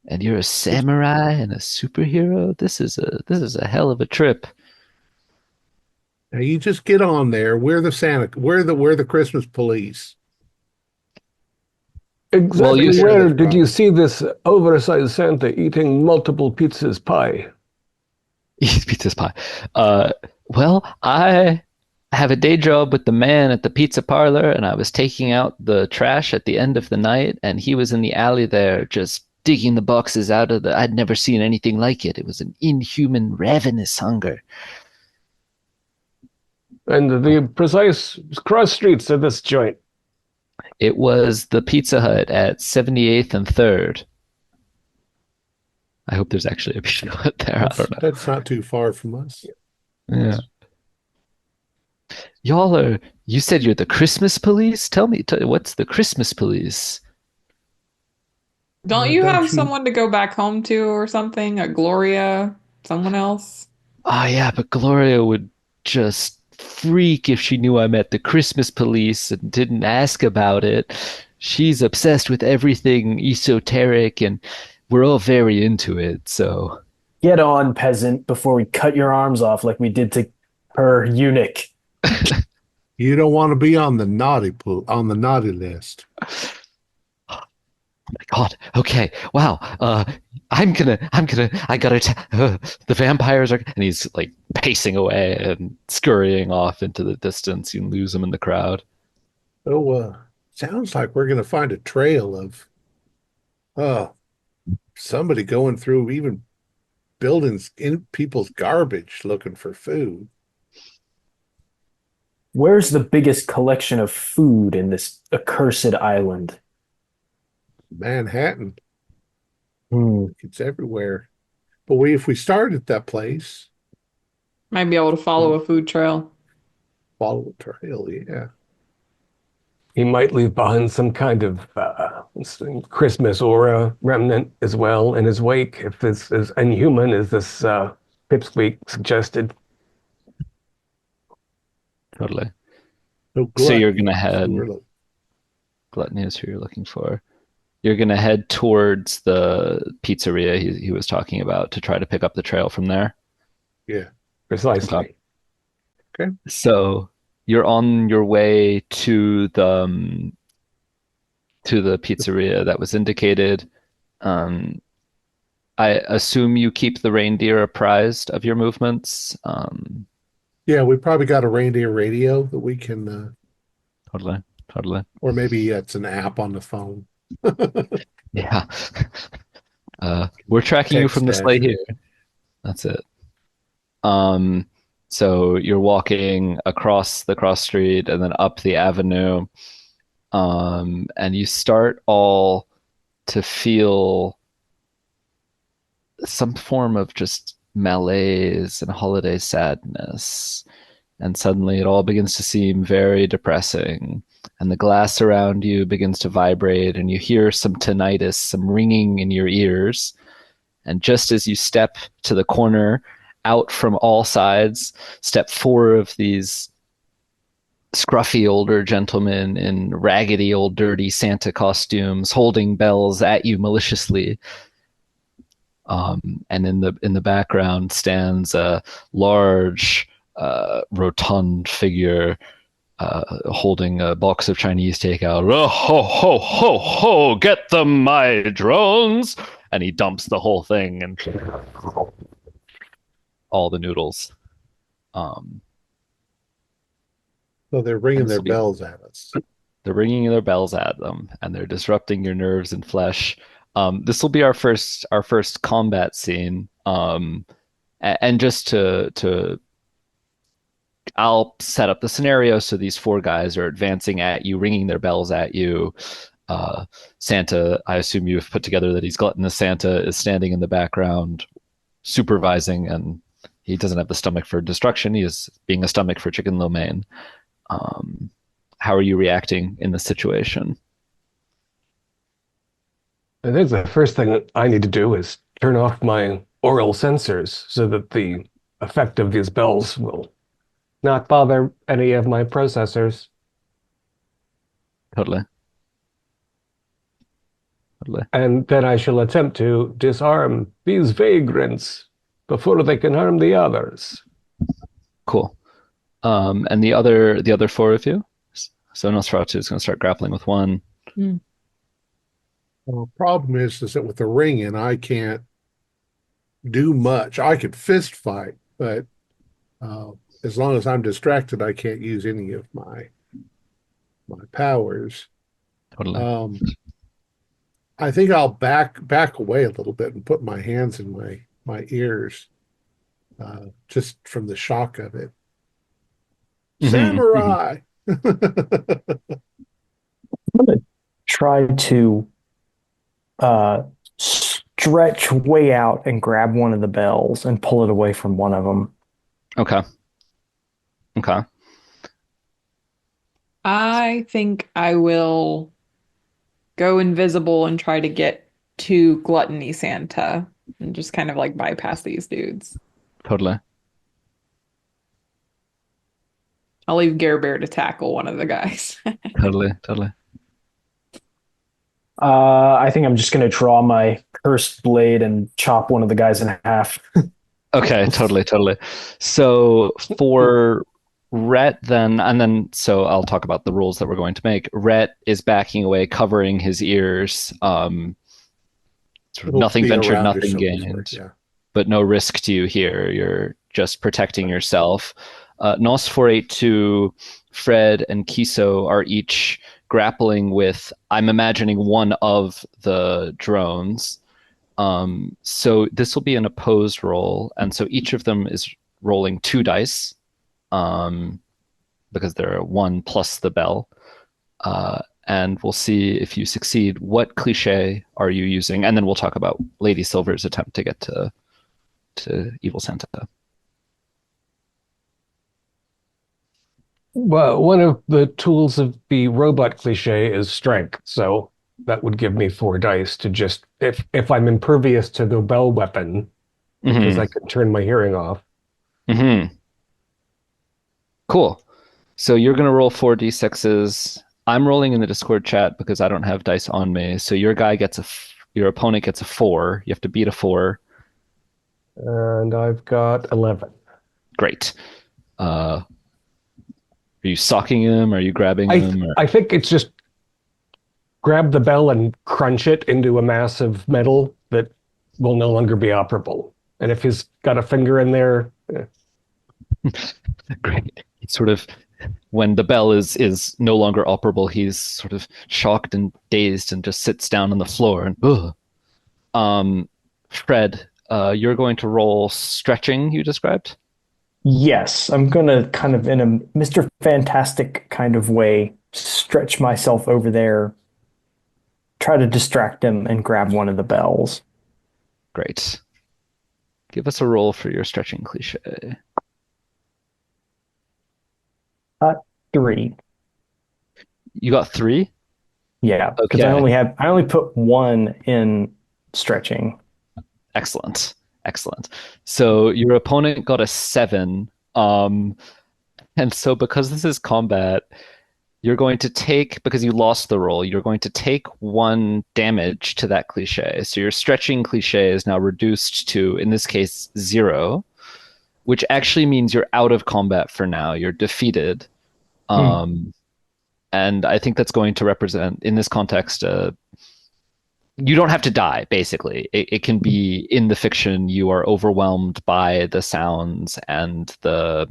And you're a samurai and a superhero? This is a hell of a trip. Now you just get on there. We're the Christmas police. Exactly you- where This did you problem. see this oversized Santa eating multiple pizzas pie? Pizza's pie. Well, I have a day job with the man at the pizza parlor, and I was taking out the trash at the end of the night, and he was in the alley there just digging the boxes out of the. I'd never seen anything like it. It was an inhuman, ravenous hunger. And the precise cross streets of this joint. It was the Pizza Hut at 78th and 3rd. I hope there's actually a Pizza Hut there. I don't know. That's not too far from us. Yeah. You said you're the Christmas police? Tell me, what's the Christmas police? Don't you Don't have you- someone to go back home to or something? A Gloria? Someone else? Oh, yeah, but Gloria would just freak if she knew I met the Christmas police and didn't ask about it. She's obsessed with everything esoteric, and we're all very into it, so. Get on, peasant, before we cut your arms off like we did to her eunuch. You don't want to be on the naughty list. My God. Okay. Wow. I gotta, the vampires are, and he's like pacing away and scurrying off into the distance. You lose him in the crowd. Oh, sounds like we're gonna find a trail of, somebody going through even buildings in people's garbage looking for food. Where's the biggest collection of food in this accursed island? Manhattan, Hmm. it's everywhere. But if we start at that place, Might be able to follow a food trail. follow a trail, yeah. He might leave behind some kind of Christmas aura remnant as well in his wake, if this is inhuman as this pipsqueak suggested. Totally. So, So you're gluttony, gonna head, we're like, Gluttony is who you're looking for. You're gonna head towards the pizzeria he was talking about to try to pick up the trail from there. yeah. Precisely. So you're on your way to the pizzeria that was indicated. I assume you keep the reindeer apprised of your movements. Yeah, we probably got a reindeer radio that we can, Totally. or maybe it's an app on the phone. Yeah. We're tracking you Text from the sleigh dash. here. That's it. So you're walking across the cross street and then up the avenue, and you start all to feel some form of just malaise and holiday sadness. And suddenly it all begins to seem very depressing. And the glass around you begins to vibrate, and you hear some tinnitus, some ringing in your ears. And just as you step to the corner, out from all sides, step four of these scruffy older gentlemen in raggedy old dirty Santa costumes, holding bells at you maliciously. And in the background stands a large, rotund figure holding a box of Chinese takeout. Oh, ho, ho, ho, ho! Get them, my drones! And he dumps the whole thing and all the noodles. So they're ringing And this their will be bells at us. They're ringing their bells at them, and they're disrupting your nerves and flesh. This will be our first combat scene. And just to I'll set up the scenario. So these four guys are advancing at you, ringing their bells at you. Santa, I assume you've put together that he's gluttonous. Santa is standing in the background, supervising, and he doesn't have the stomach for destruction. He is being a stomach for chicken lo mein. Um, how are you reacting in this situation? I think the first thing that I need to do is turn off my oral sensors so that the effect of these bells will not bother any of my processors. Totally. Totally. And then I shall attempt to disarm these vagrants before they can harm the others. Cool. And the other four of you? So Nosferatu is going to start grappling with one. Mm. Well, the problem is that with the ringing, I can't do much. I could fist fight, but as long as I'm distracted, I can't use any of my powers. Totally. I think I'll back away a little bit and put my hands in my ears, just from the shock of it. Samurai. I'm gonna try to stretch way out and grab one of the bells and pull it away from one of them. Okay. Okay. I think I will go invisible and try to get to Gluttony Santa and just kind of like bypass these dudes. Totally. I'll leave Gare Bear to tackle one of the guys. Totally. Totally. I think I'm just going to draw my cursed blade and chop one of the guys in half. Okay, totally, totally. So for Rhett then, and then so I'll talk about the rules that we're going to make. Rhett is backing away, covering his ears. Sort of It'll nothing be ventured, around or nothing something, gained, yeah. but no risk to you here. You're just protecting yourself. Nos 482, Fred, and Kiso are each grappling with, I'm imagining, one of the drones. So this will be an opposed roll, and so each of them is rolling 2 dice, because they're 1 plus the bell. And we'll see if you succeed. What cliche are you using? And then we'll talk about Lady Silver's attempt to get to Evil Santa. Well, one of the tools of the robot cliche is strength, so that would give me 4 dice to just if I'm impervious to the bell weapon, because I can turn my hearing off. Mm-hmm. Cool. So you're going to roll 4d6s. I'm rolling in the Discord chat because I don't have dice on me. So your opponent gets a 4. You have to beat a 4. And I've got 11. Great. Are you socking him? Are you grabbing him? I think it's just grab the bell and crunch it into a mass of metal that will no longer be operable. And if he's got a finger in there... Great. Sort of, when the bell is no longer operable, he's sort of shocked and dazed and just sits down on the floor. And Fred, you're going to roll stretching, you described? Yes, I'm going to kind of in a Mr. Fantastic kind of way stretch myself over there, try to distract him and grab one of the bells. Great. Give us a roll for your stretching cliche. 3. You got 3? Yeah, because Okay. I only put 1 in stretching. Excellent. Excellent. So your opponent got a 7. And so because this is combat, you're going to take, because you lost the roll, you're going to take 1 damage to that cliche. So your stretching cliche is now reduced to, in this case, 0, which actually means you're out of combat for now. You're defeated. And I think that's going to represent, in this context, you don't have to die, basically. It can be in the fiction, you are overwhelmed by the sounds and the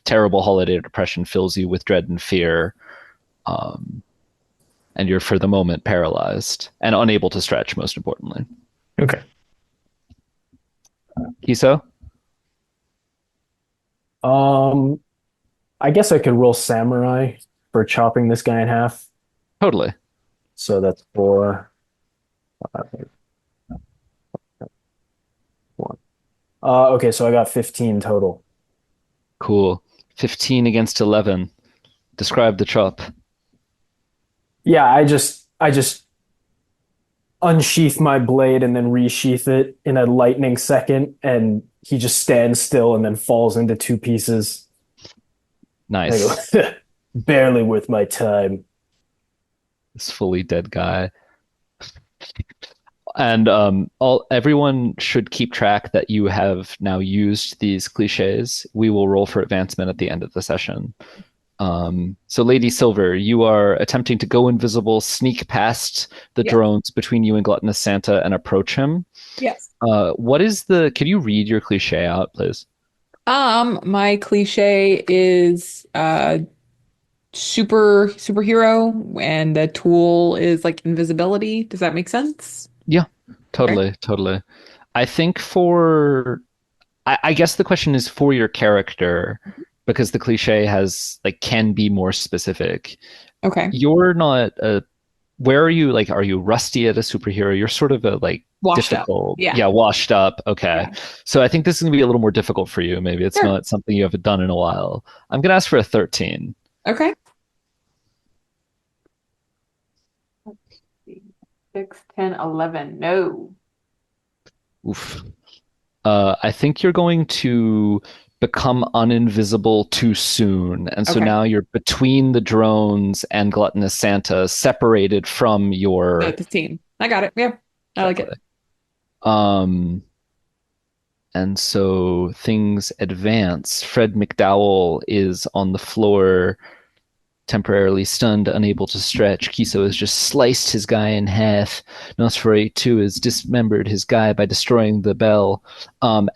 terrible holiday depression fills you with dread and fear. Um, and you're for the moment paralyzed and unable to stretch, most importantly. Okay. Kiso? Um, I guess I could roll samurai for chopping this guy in half. Totally. So that's 4, 5, 1. Okay, so I got 15 total. Cool. 15 against 11. Describe the chop. Yeah, I just unsheath my blade and then resheath it in a lightning second, and he just stands still and then falls into 2 pieces. I Nice. go, barely worth my time. This fully dead guy. And everyone should keep track that you have now used these cliches. We will roll for advancement at the end of the session. So Lady Silver, you are attempting to go invisible, sneak past the Yeah. drones between you and Gluttonous Santa and approach him. Yes. Can you read your cliche out, please? My cliche is superhero, and the tool is like invisibility. Does that make sense? Yeah, totally, totally. I think I guess the question is for your character, because the cliche has can be more specific. Okay. You're not where are you? Are you rusty at a superhero? You're sort of a Washed up. difficult. Yeah. Washed up. Okay. Yeah. So I think this is gonna be a little more difficult for you. Maybe it's Sure. not something you haven't done in a while. I'm gonna ask for a 13. Okay. 6, 10, 11. No. Oof. I think you're going to become uninvisible too soon. And so Okay. now you're between the drones and Gluttonous Santa, separated from your The team. I got it. Yeah. I like it. Um, and so things advance. Fred McDowell is on the floor, temporarily stunned, unable to stretch. Kiso has just sliced his guy in half. Nosferatu has dismembered his guy by destroying the bell.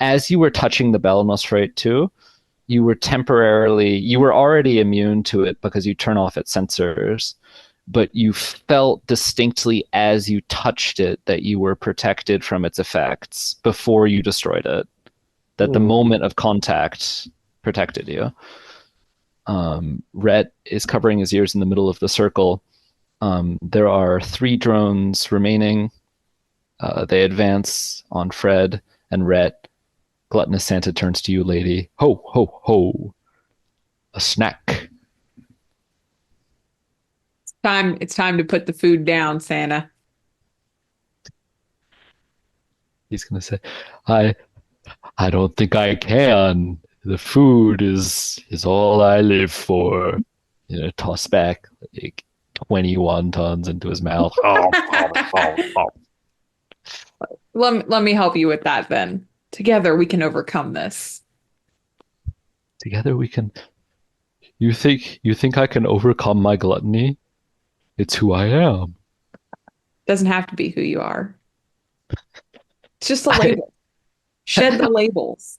As you were touching the bell, Nosferatu, you were already immune to it because you turn off its sensors, but you felt distinctly as you touched it that you were protected from its effects before you destroyed it. That the moment of contact protected you. Rhett is covering his ears in the middle of the circle. There are 3 drones remaining. They advance on Fred and Rhett. Gluttonous Santa turns to you, lady. Ho, ho, ho. A snack. It's time to put the food down, Santa. He's going to say, I don't think I can. The food is all I live for. Toss back 20 wontons into his mouth. Let me help you with that then. Together we can overcome this. Together we can. You think I can overcome my gluttony? It's who I am. Doesn't have to be who you are. It's just a label. Shed the labels.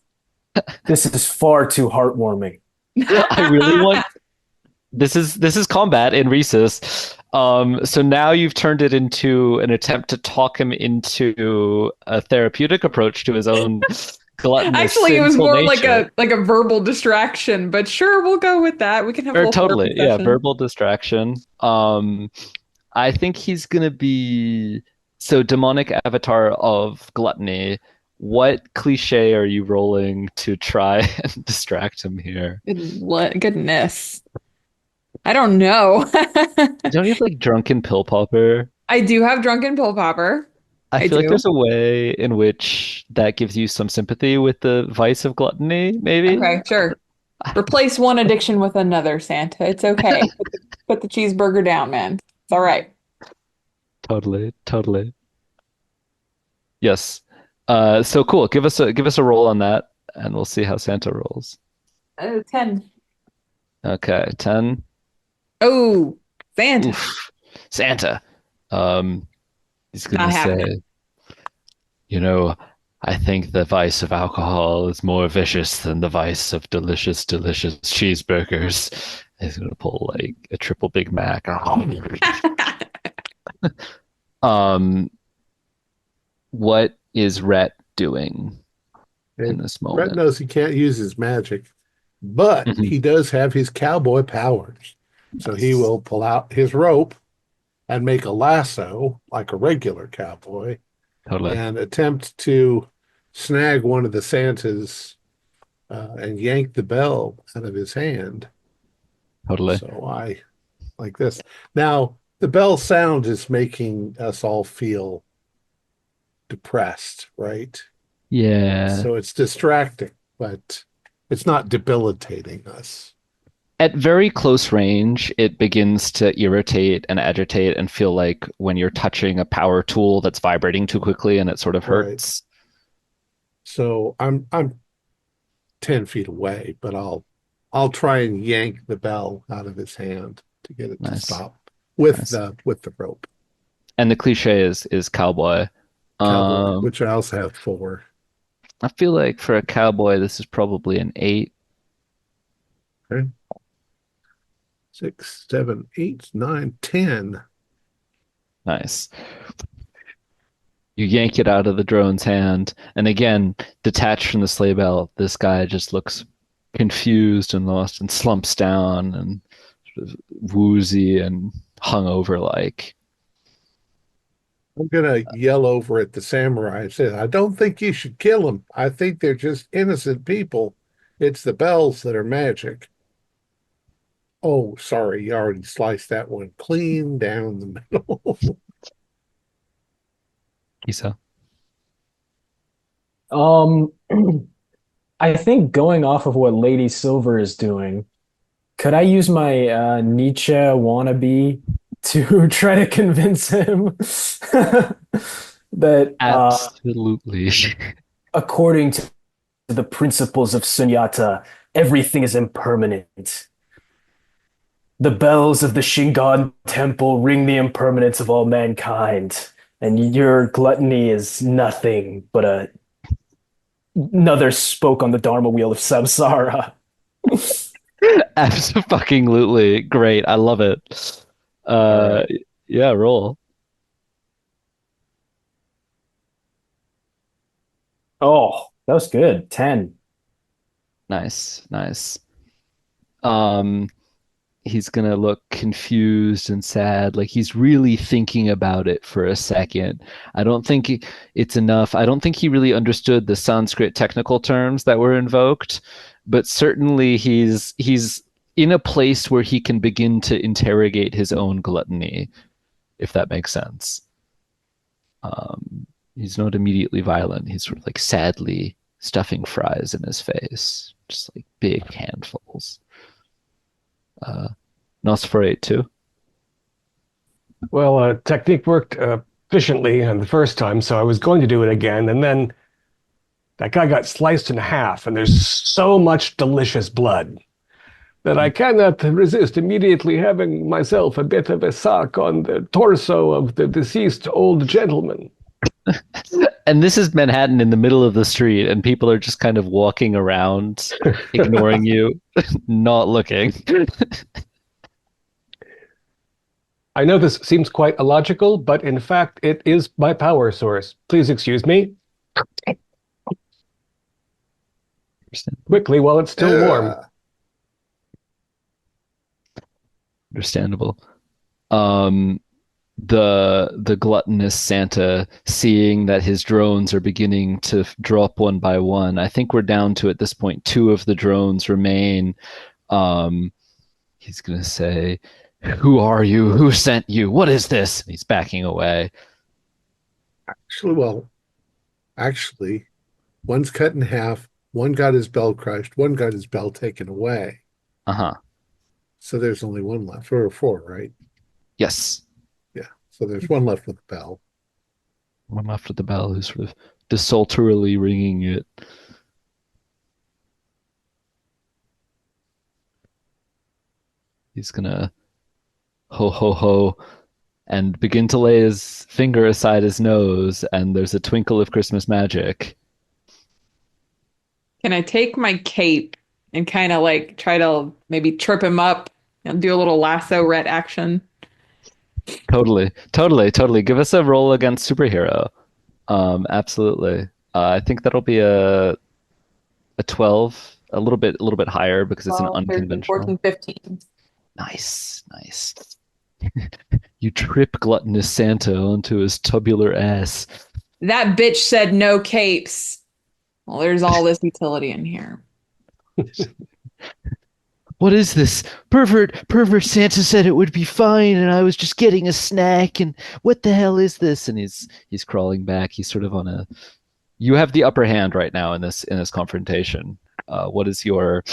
This is far too heartwarming. I really want. This is combat in Risus. So now you've turned it into an attempt to talk him into a therapeutic approach to his own gluttonous. Actually, it was sinful more nature. like a verbal distraction, but sure, we'll go with that. We can have a little Totally, therapy yeah, session. verbal distraction. I think he's gonna be demonic avatar of gluttony. What cliche are you rolling to try and distract him here? Goodness. I don't know. Don't you have drunken pill popper? I do have drunken pill popper. I I feel like do. there's a way in which that gives you some sympathy with the vice of gluttony, maybe? Okay, sure. Replace one addiction with another, Santa. It's okay. Put the cheeseburger down, man. It's all right. Totally, totally. Yes. So cool. Give us a roll on that, and we'll see how Santa rolls. Oh, 10. Okay, 10. Oh, Santa. Oof. Santa. Um, He's Not gonna say, happening. you know, I think the vice of alcohol is more vicious than the vice of delicious, delicious cheeseburgers. He's gonna pull like a triple Big Mac. Um, what is Rhett doing in And this Rhett moment? knows he can't use his magic, but Mhm. he does have his cowboy powers. So he Nice. will pull out his rope and make a lasso like a regular cowboy Totally. and attempt to snag one of the Santas and yank the bell out of his hand. Totally. So I like this. Now, the bell sound is making us all feel depressed, right? Yeah. So it's distracting, but it's not debilitating us. At very close range, it begins to irritate and agitate and feel like when you're touching a power tool that's vibrating too quickly and it sort of Right. hurts. So I'm 10 feet away, but I'll try and yank the bell out of his hand to get it to Nice. stop with Nice. the rope. And the cliche is cowboy. Cowboy, Um, which I also have four. I feel like for a cowboy, this is probably an 8. Okay. 6, 7, 8, 9, 10. Nice. You yank it out of the drone's hand, and again, detached from the sleigh bell, this guy just looks confused and lost and slumps down and sort of woozy and hungover like. I'm gonna yell over at the samurai and say, I don't think you should kill them. I think they're just innocent people. It's the bells that are magic. Oh, sorry, you already sliced that one clean down the middle. Kisa. Um, I think going off of what Lady Silver is doing, could I use my Nietzsche wannabe to try to convince him that Absolutely. according to the principles of Sunyata, everything is impermanent. The bells of the Shingon temple ring the impermanence of all mankind, and your gluttony is nothing but another spoke on the Dharma wheel of samsara. Absolutely. Great. I love it. All Uh, right. yeah, roll. Oh, that was good. 10. Nice, nice. Um, he's gonna look confused and sad, like he's really thinking about it for a second. I don't think it's enough. I don't think he really understood the Sanskrit technical terms that were invoked, but certainly he's in a place where he can begin to interrogate his own gluttony, if that makes sense. He's not immediately violent. He's sort of like sadly stuffing fries in his face, just like big handfuls. Not for 8 too. Well, technique worked efficiently on the first time, so I was going to do it again, and then that guy got sliced in half, and there's so much delicious blood that I cannot resist immediately having myself a bit of a sock on the torso of the deceased old gentleman. And this is Manhattan in the middle of the street, and people are just kind of walking around, ignoring you, not looking. I know this seems quite illogical, but in fact, it is my power source. Please excuse me. Quickly while it's still warm. Understandable. Um, the gluttonous Santa, seeing that his drones are beginning to drop one by one. I think we're down to at this point 2 of the drones remain. Um, he's gonna say, "Who are you? Who sent you? What is this?" And he's backing away. Actually, one's cut in half, one got his bell crushed, one got his bell taken away. Uh-huh. So there's only one left, or four, right? Yes. Yeah. So there's one left with the bell. One after the bell, who's sort of desultorily ringing it. He's gonna ho ho ho and begin to lay his finger aside his nose, and there's a twinkle of Christmas magic. Can I take my cape and kind of like try to maybe trip him up and do a little lasso ret action? Totally, totally, totally. Give us a roll against superhero. Absolutely. I think that'll be a 12, a little bit higher because it's an 12, 13, unconventional. 14, 15. Nice, nice. You trip gluttonous Santa onto his tubular ass. That bitch said no capes. Well, there's all this utility in here. What is this? Pervert Santa said it would be fine, and I was just getting a snack, and what the hell is this? And he's crawling back. He's sort of on a you have the upper hand right now in this confrontation. What is your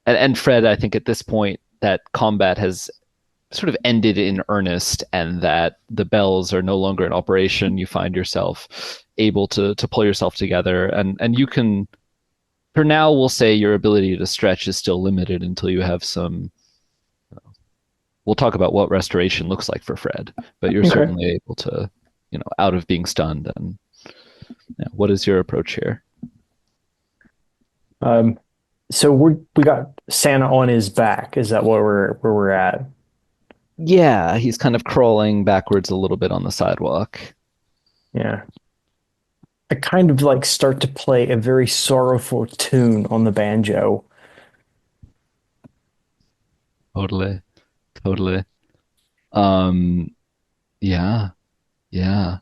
and Fred, I think at this point that combat has sort of ended in earnest, and that the bells are no longer in operation. You find yourself able to pull yourself together, and you can, for now, we'll say your ability to stretch is still limited until you have some. We'll talk about what restoration looks like for Fred, but you're certainly able to, out of being stunned. And what is your approach here? So we got Santa on his back. Is that where we're at? Yeah, he's kind of crawling backwards a little bit on the sidewalk. Yeah. I kind of like start to play a very sorrowful tune on the banjo. Totally. Totally. Yeah. Yeah.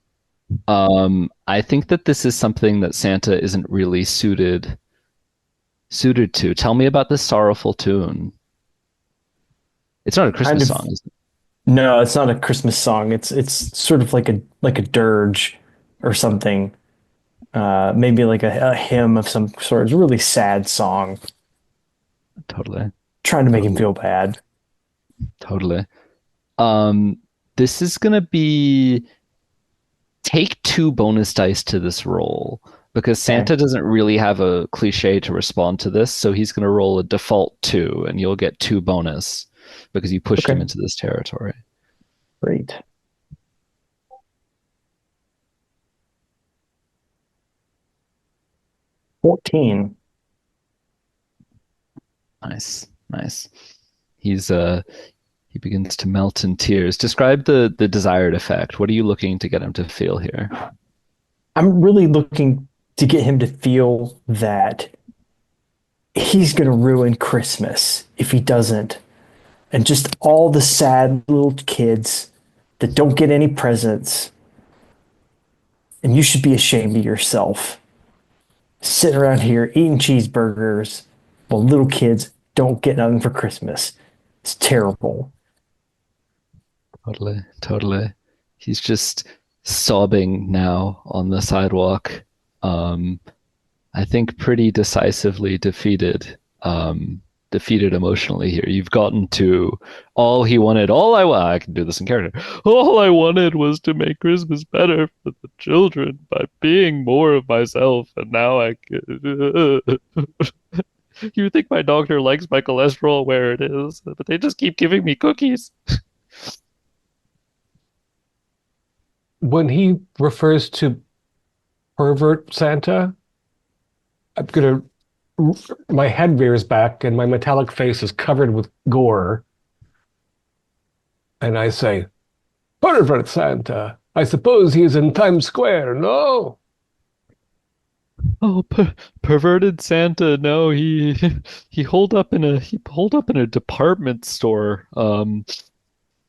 I think that this is something that Santa isn't really suited to. Tell me about this sorrowful tune. It's not a Christmas song, is it? No, it's not a Christmas song. It's sort of like a dirge or something. Maybe like a hymn of some sort. It's a really sad song. Totally. Trying to make him feel bad. Totally. This is gonna be take 2 bonus dice to this roll because Santa doesn't really have a cliche to respond to this, so he's gonna roll a default 2, and you'll get 2 bonus because you pushed him into this territory. Great. $14. Nice, nice. He begins to melt in tears. Describe the desired effect. What are you looking to get him to feel here? I'm really looking to get him to feel that he's going to ruin Christmas if he doesn't. And just all the sad little kids that don't get any presents. And you should be ashamed of yourself. Sitting around here eating cheeseburgers while little kids don't get nothing for Christmas. It's terrible. Totally, totally. He's just sobbing now on the sidewalk. I think pretty decisively defeated emotionally here. You've gotten to all he wanted. I can do this in character. All I wanted was to make Christmas better for the children by being more of myself, and now I can. You think my doctor likes my cholesterol where it is, but they just keep giving me cookies. When he refers to pervert Santa, my head rears back and my metallic face is covered with gore. And I say, pervert Santa, I suppose he is in Times Square, no? Oh, perverted Santa! No, he holed up in a department store.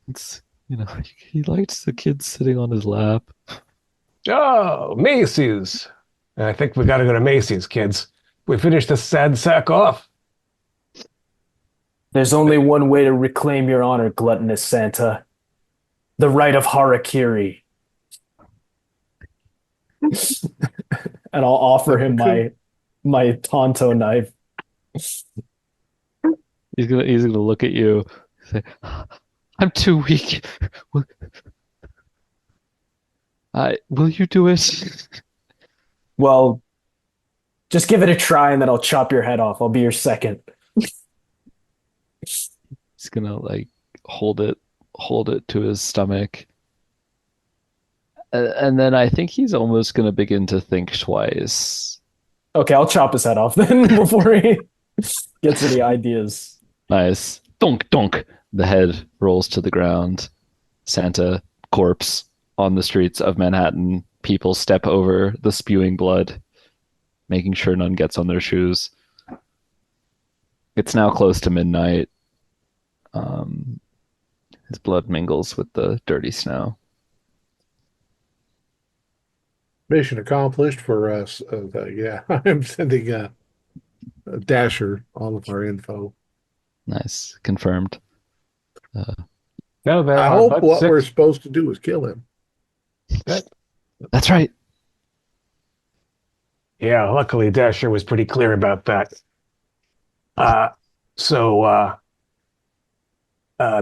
It's he likes the kids sitting on his lap. Oh, Macy's. I think we got to go to Macy's, kids. We finish this sad sack off. There's only one way to reclaim your honor, gluttonous Santa. The right of harakiri. And I'll offer him my Tonto knife. He's gonna look at you and say, I'm too weak. Will you do it? Well, just give it a try and then I'll chop your head off. I'll be your second. He's gonna hold it to his stomach And then I think he's almost going to begin to think twice. Okay, I'll chop his head off then before he gets any ideas. Nice. Donk, donk. The head rolls to the ground. Santa corpse on the streets of Manhattan. People step over the spewing blood, making sure none gets on their shoes. It's now close to midnight. His blood mingles with the dirty snow. Mission accomplished for us. Yeah, I'm sending a Dasher all of our info. Nice. Confirmed. No, there I are hope but what we're 6. supposed to do is kill him. That's right. Yeah, luckily Dasher was pretty clear about that. So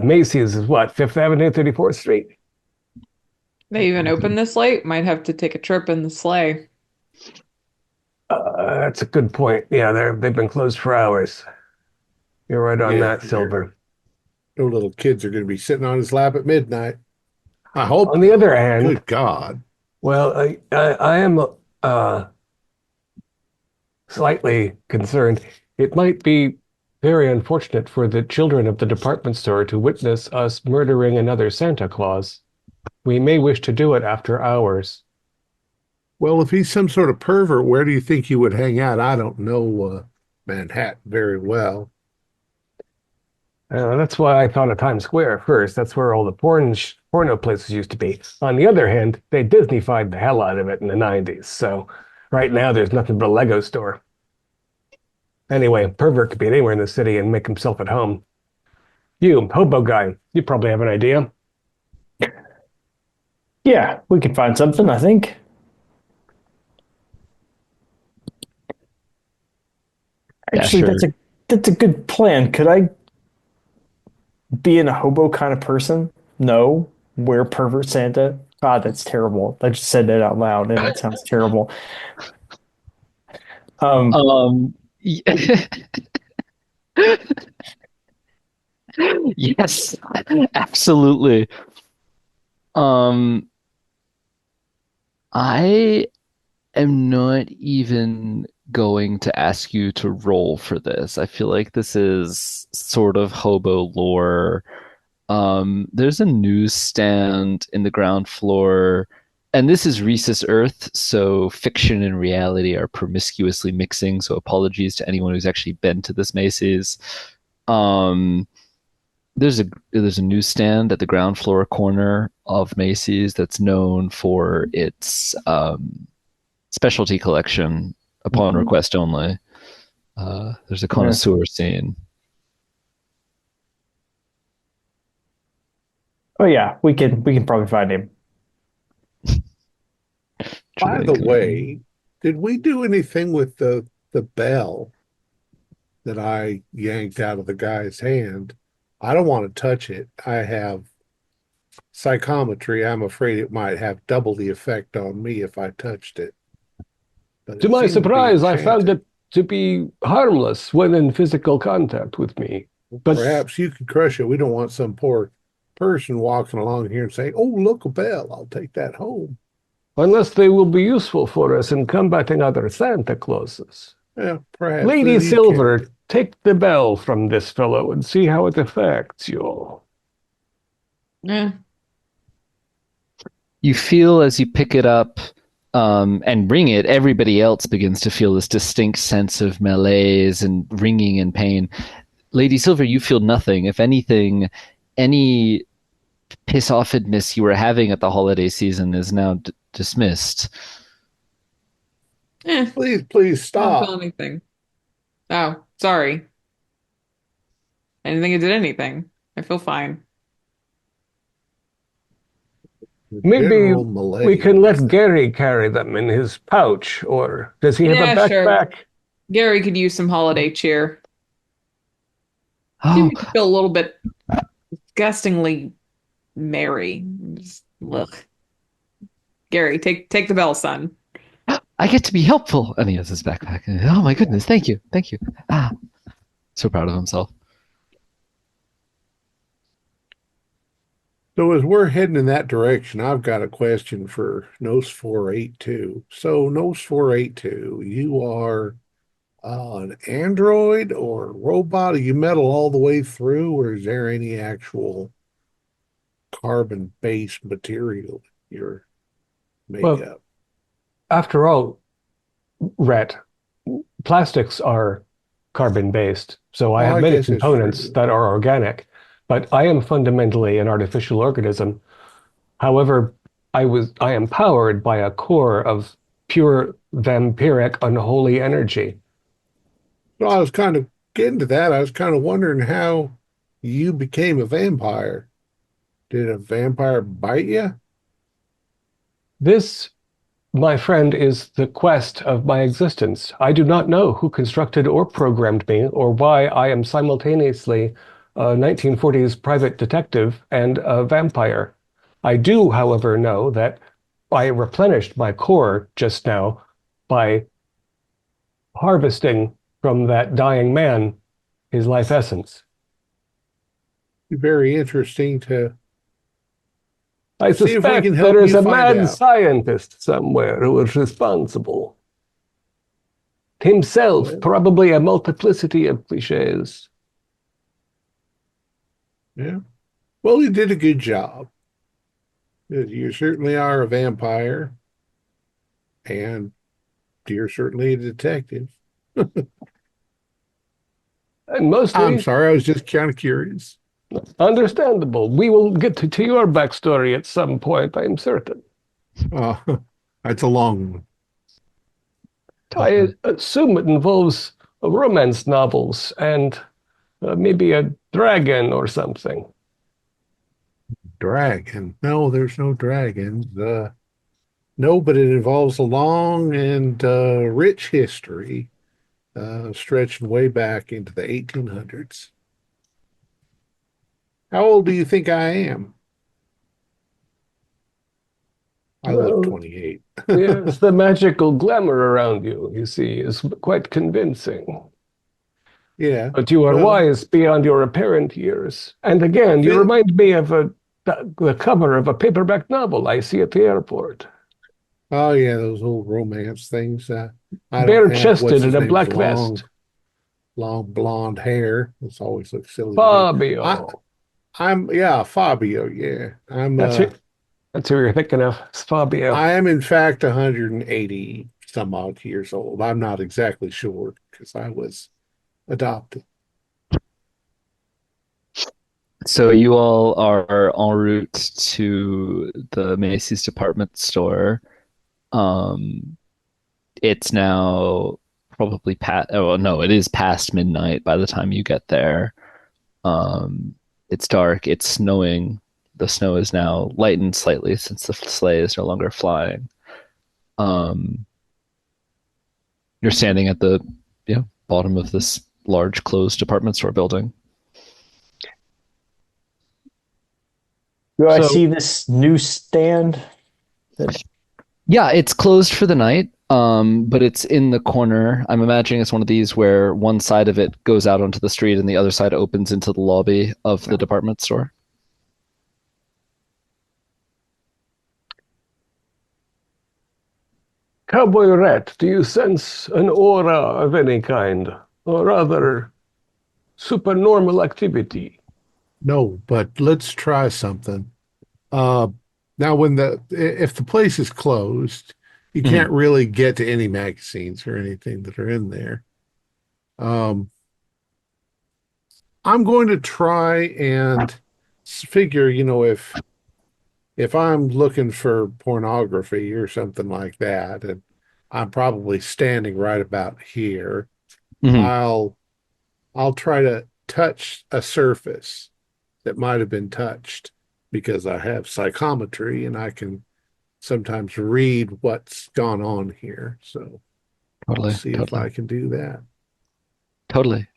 Macy's is what, 5th Avenue, 34th Street? They even open this late? Might have to take a trip in the sleigh. That's a good point. Yeah, they've been closed for hours. You're right on Yeah, that, Silver. No little kids are going to be sitting on his lap at midnight. I hope. On the other hand, Good God. well, I am slightly concerned. It might be very unfortunate for the children of the department store to witness us murdering another Santa Claus. We may wish to do it after hours. Well, if he's some sort of pervert, where do you think he would hang out? I don't know Manhattan very well. That's why I thought of Times Square first. That's where all the porno places used to be. On the other hand, they Disney-fied the hell out of it in the 90s. So right now there's nothing but a Lego store. Anyway, pervert could be anywhere in the city and make himself at home. You, hobo guy, you probably have an idea. Yeah, we can find something, I think. Actually, Dasher. that's a good plan. Could I be in a hobo kind of person? No. Wear pervert Santa? God, that's terrible. I just said that out loud and it sounds terrible. Yes, absolutely. I am not even going to ask you to roll for this. I feel like this is sort of hobo lore. There's a newsstand in the ground floor, and this is Risus Earth, so fiction and reality are promiscuously mixing. So apologies to anyone who's actually been to this Macy's. Um, there's a newsstand at the ground floor corner of Macy's that's known for its specialty collection upon request only. There's a connoisseur scene. Oh yeah, we can probably find him. By the way, did we do anything with the bell that I yanked out of the guy's hand? I don't want to touch it. I have psychometry. I'm afraid it might have double the effect on me if I touched it. But To it my seemed to be surprise, I found enchanted. it to be harmless when in physical contact with me. But Perhaps you could crush it. We don't want some poor person walking along here and saying, "Oh, look, a bell. I'll take that home." unless they will be useful for us in combating other Santa Clauses. Yeah, perhaps. Lady You Silver, can- take the bell from this fellow and see how it affects you. Yeah. You feel as you pick it up and ring it, everybody else begins to feel this distinct sense of malaise and ringing and pain. Lady Silver, you feel nothing. If anything, any piss-offedness you were having at the holiday season is now dismissed. Please Don't stop. feel anything. Oh, sorry. I didn't think it did anything. I feel fine. Maybe General malaise. we can let Gary carry them in his pouch, or does he have a Yeah, sure. backpack? Gary could use some holiday cheer. He Oh, makes me feel a little bit disgustingly merry. Ugh. Gary, take the bell, son. I get to be helpful. And he has his backpack. Oh my goodness, thank you. Thank you. So proud of himself. So as we're heading in that direction, I've got a question for Nos 482. So Nos 482, you are an android or robot? Are you metal all the way through, or is there any actual carbon-based material you're made Well, up? after all, Rhett, plastics are carbon-based, so I Oh, have I many guess it's components true. that are organic, but I am fundamentally an artificial organism. However, I am powered by a core of pure vampiric unholy energy. Well, I was kind of getting to that. I was kind of wondering how you became a vampire. Did a vampire bite you? This, my friend, is the quest of my existence. I do not know who constructed or programmed me, or why I am simultaneously a 1940s private detective and a vampire. I do, however, know that I replenished my core just now by harvesting from that dying man his life essence. Very interesting to I see if we can suspect there help is you a find mad out. scientist somewhere who is responsible. Himself, Well, probably a multiplicity of cliches. yeah. Well, you did a good job. You certainly are a vampire, and you're certainly a detective. And I'm mostly sorry, I was just kind of curious. understandable. We will get to your backstory at some point, I'm certain. Uh, that's a long one. I assume it involves romance novels and maybe a dragon or something. Dragon. No, there's no dragons. No, but it involves a long and rich history, stretching way back into the 1800s. How old do you think I am? I look Well, 28. yes, the magical glamour around you, you see, is quite convincing. Yeah. But you are Well, wise beyond your apparent years. And again, you fit. remind me of the cover of a paperback novel I see at the airport. Oh yeah, those old romance things. I don't have what's Bare-chested in his a name's black long, vest. long blonde hair. This always looks silly to me. I, Fabio. I'm yeah, Fabio. Yeah, That's it. That's who you're thinking of. It's Fabio. I am in fact 180 some odd years old. I'm not exactly sure because I was adopted. So you all are en route to the Macy's department store. Um, it's now probably past. Oh no, it is past midnight by the time you get there. Um, it's dark. It's snowing. The snow is now lightened slightly since the sleigh is no longer flying. Um, you're standing at the bottom of this large closed department store building. Do I So see this newsstand? Yeah, it's closed for the night, but it's in the corner. I'm imagining it's one of these where one side of it goes out onto the street and the other side opens into the lobby of the department store. Cowboy Rat, do you sense an aura of any kind? Or rather, supernormal activity? No, but let's try something. Uh, Now, if the place is closed, you Mhm. can't really get to any magazines or anything that are in there. Um, I'm going to try and figure, if I'm looking for pornography or something like that, and I'm probably standing right about here, Mhm. I'll I'll try to touch a surface that might have been touched because I have psychometry and I can sometimes read what's gone on here. So I'll Totally, see if totally, I can do that. totally.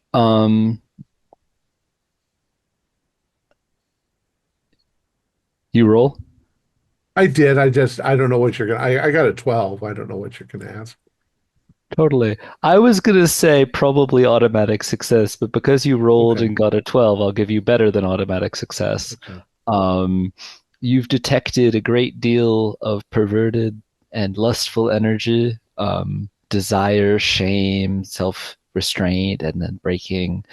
You roll. I did. I don't know what you're gonna. I got a 12. I don't know what you're gonna ask. Totally. I was gonna say probably automatic success, but because you rolled Okay. and got a 12, I'll give you better than automatic success. Okay. Um, you've detected a great deal of perverted and lustful energy, desire, shame, self-restraint, and then breaking.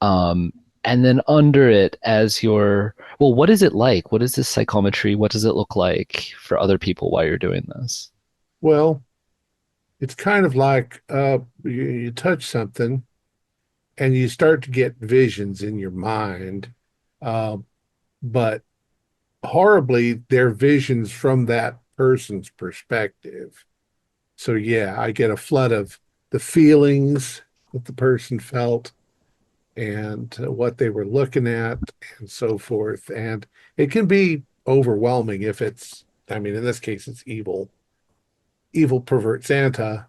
Um, and then under it, as your well, what is it like? What is this psychometry? What does it look like for other people while you're doing this? Well, it's kind of like you touch something and you start to get visions in your mind, uh, but horribly, they're visions from that person's perspective. So, yeah, I get a flood of the feelings that the person felt and what they were looking at and so forth. And it can be overwhelming if it's, I mean, in this case, it's evil pervert Santa.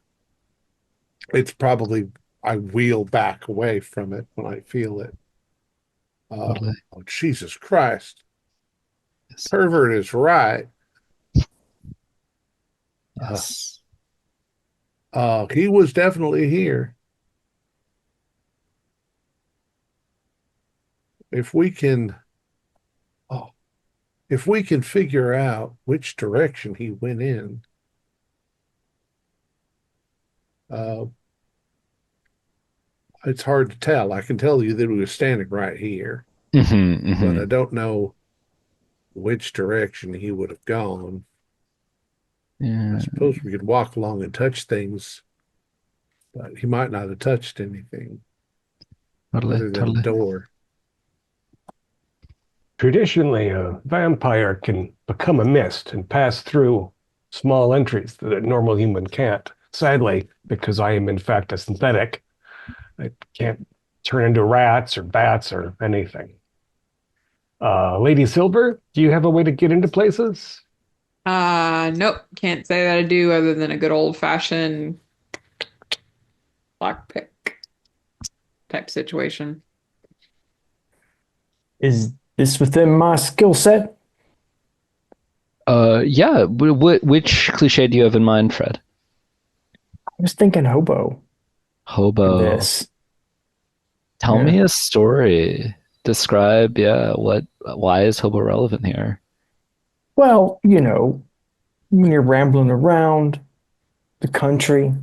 It's probably, I wheel back away from it when I feel it. Totally. Oh, Jesus Christ. Yes. Pervert is right. Uh, Yes. he was definitely here. If we can, oh, if we can figure out which direction he went in, uh, it's hard to tell. I can tell you that he was standing right here, but I don't know which direction he would have gone. I Yeah, suppose we could walk along and touch things, but he might not have touched anything totally, other than a totally. door. Traditionally, a vampire can become a mist and pass through small entries that a normal human can't. Sadly, because I am in fact a synthetic, I can't turn into rats or bats or anything. Lady Silver, do you have a way to get into places? Nope, can't say that I do other than a good old fashioned lockpick type situation. Is this within my skill set? Yeah. Which cliche do you have in mind, Fred? I was thinking hobo for Hobo. this. Tell Yeah. me a story. Describe, yeah, why is hobo relevant here? Well, when you're rambling around the country,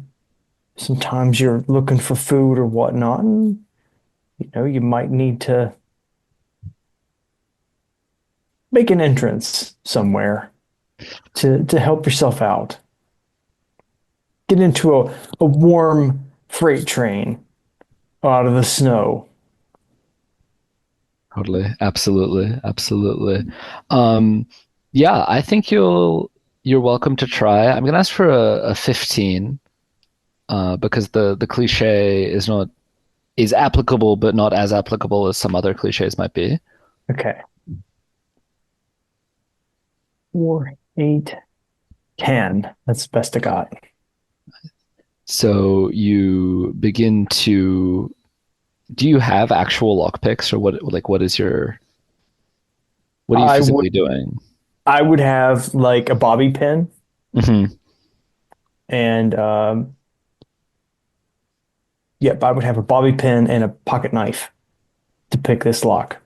sometimes you're looking for food or whatnot, and you might need to make an entrance somewhere to help yourself out. Get into a warm freight train out of the snow. Totally. Absolutely. Absolutely. Um, yeah, I think you're welcome to try. I'm gonna ask for a 15, because the cliche is applicable, but not as applicable as some other cliches might be. Okay. 4, 8, 10. That's the best I got. So you begin to do you have actual lockpicks, or what are you I would physically doing? I would have like a bobby pin Hmm. and yep, I would have a bobby pin and a pocket knife to pick this lock.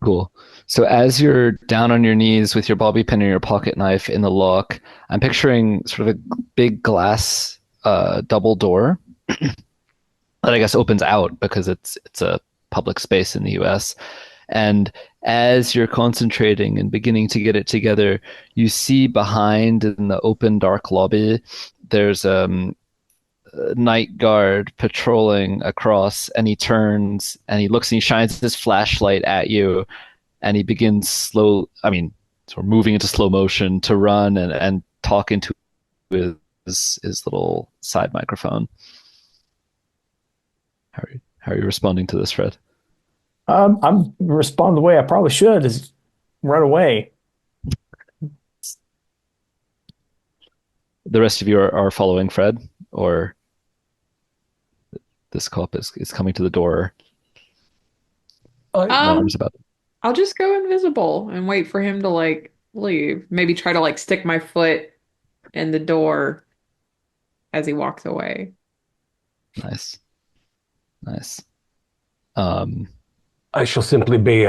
Cool. So as you're down on your knees with your bobby pin and your pocket knife in the lock, I'm picturing sort of a big glass double door that I guess opens out because it's a public space in the US. And as you're concentrating and beginning to get it together, you see behind in the open dark lobby, there's a night guard patrolling across, and he turns and he looks and he shines his flashlight at you, and he begins I mean, sort of moving into slow motion to run and talk into his little side microphone. How are you responding to this, Fred? I'm respond the way I probably should is run away. The rest of you are following Fred, or this cop is coming to the door, alarms Um, about. I'll just go invisible and wait for him to like leave. Maybe try to like stick my foot in the door as he walks away. Nice, nice. Um, I shall simply be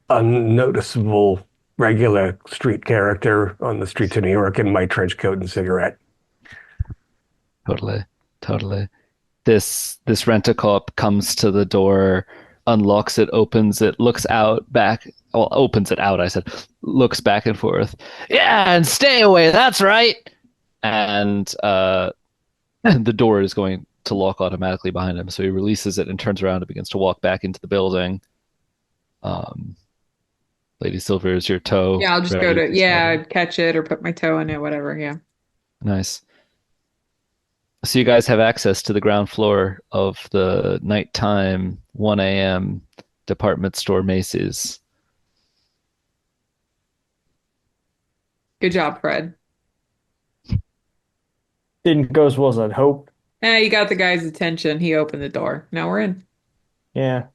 unnoticeable, regular street character on the streets of New York in my trench coat and cigarette. Totally, totally. This rent-a-cop comes to the door, unlocks it, opens it, looks out, back. Well, opens it out. I said, looks back and forth. Yeah, and stay away. That's right. And the door is going to lock automatically behind him, so he releases it and turns around and begins to walk back into the building. Lady Silver, is your toe Yeah, I'll just go ready to, to start? catch it or put my toe in it, whatever. Yeah. Nice. So you guys have access to the ground floor of the nighttime 1 a.m. department store Macy's. Good job, Fred. Didn't go as well as I'd hoped. You got the guy's attention. He opened the door. Now we're in. Yeah.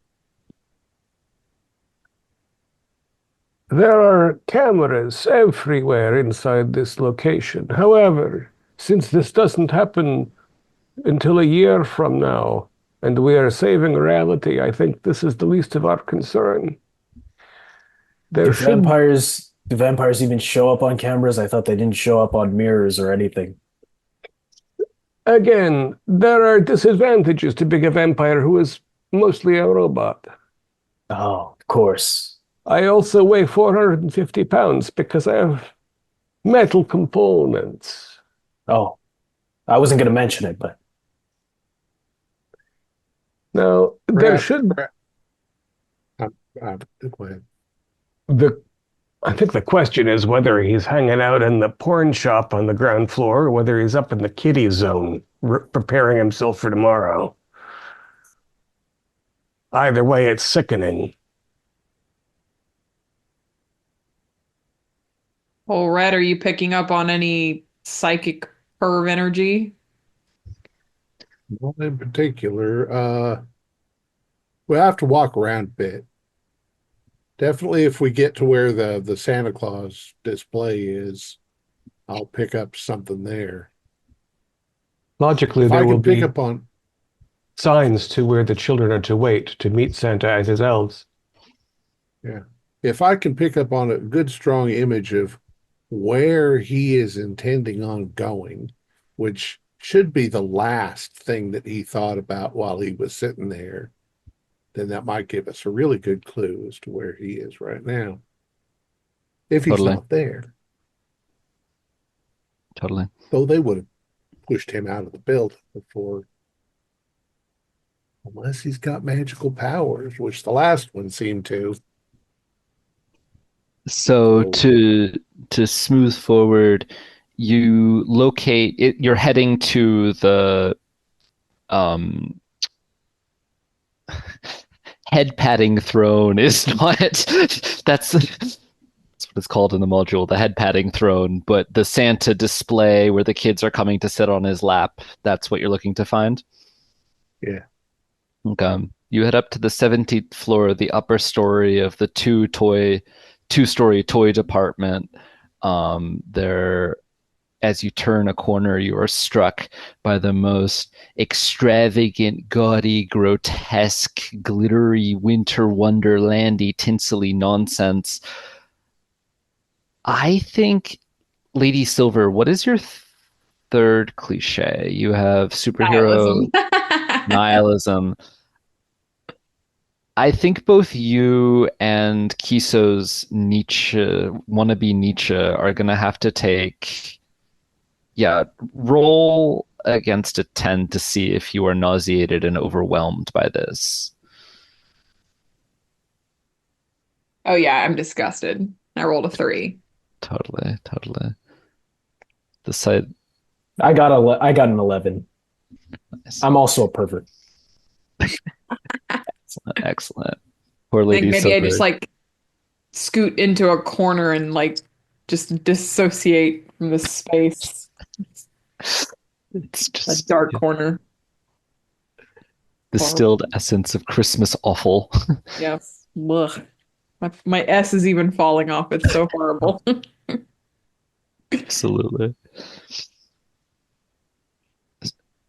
There are cameras everywhere inside this location. However, since this doesn't happen until a year from now, and we are saving reality, I think this is the least of our concern. There should, Do vampires even show up on cameras? I thought they didn't show up on mirrors or anything. again, there are disadvantages to being a vampire who is mostly a robot. Oh, of course. I also weigh 450 pounds because I have metal components. Oh, I wasn't going to mention it, but Now, there Brad, should Brad, go ahead. I think the question is whether he's hanging out in the porn shop on the ground floor or whether he's up in the kiddie zone preparing himself for tomorrow. Either way, it's sickening. Oh, Red, are you picking up on any psychic perv energy? Not in particular. We'll have to walk around a bit. Definitely, if we get to where the Santa Claus display is, I'll pick up something there. Logically, If I there will can pick be up on, signs to where the children are to wait to meet Santa as his elves. yeah, if I can pick up on a good strong image of where he is intending on going, which should be the last thing that he thought about while he was sitting there, then that might give us a really good clue as to where he is right now. If he's Totally. not there, Totally. though they would have pushed him out of the building before, unless he's got magical powers, which the last one seemed to. So So, to smooth forward, you locate it. You're heading to the um, head patting throne. Is not that's what it's called in the module, the head patting throne. But the Santa display where the kids are coming to sit on his lap. That's what you're looking to find. yeah. Okay. You head up to the 17th floor, the upper story of the two-story toy department. There, as you turn a corner, you are struck by the most extravagant, gaudy, grotesque, glittery, winter wonderlandy, tinsely nonsense. I think, Lady Silver, what is your third cliche? You have superhero Nihilism. nihilism. I think both you and Kiso's Nietzsche, wannabe Nietzsche, are going to have to take, roll against a 10 to see if you are nauseated and overwhelmed by this. Oh yeah, I'm disgusted. I rolled a 3. Totally, totally. The site, I got an 11. nice. I'm also a pervert. Excellent, excellent. Poor I think Lady maybe I Silver. just like scoot into a corner and like just dissociate from the space. It's A just dark corner. distilled essence of Christmas awful. Yes. Ugh. My S is even falling off. It's so horrible. Absolutely.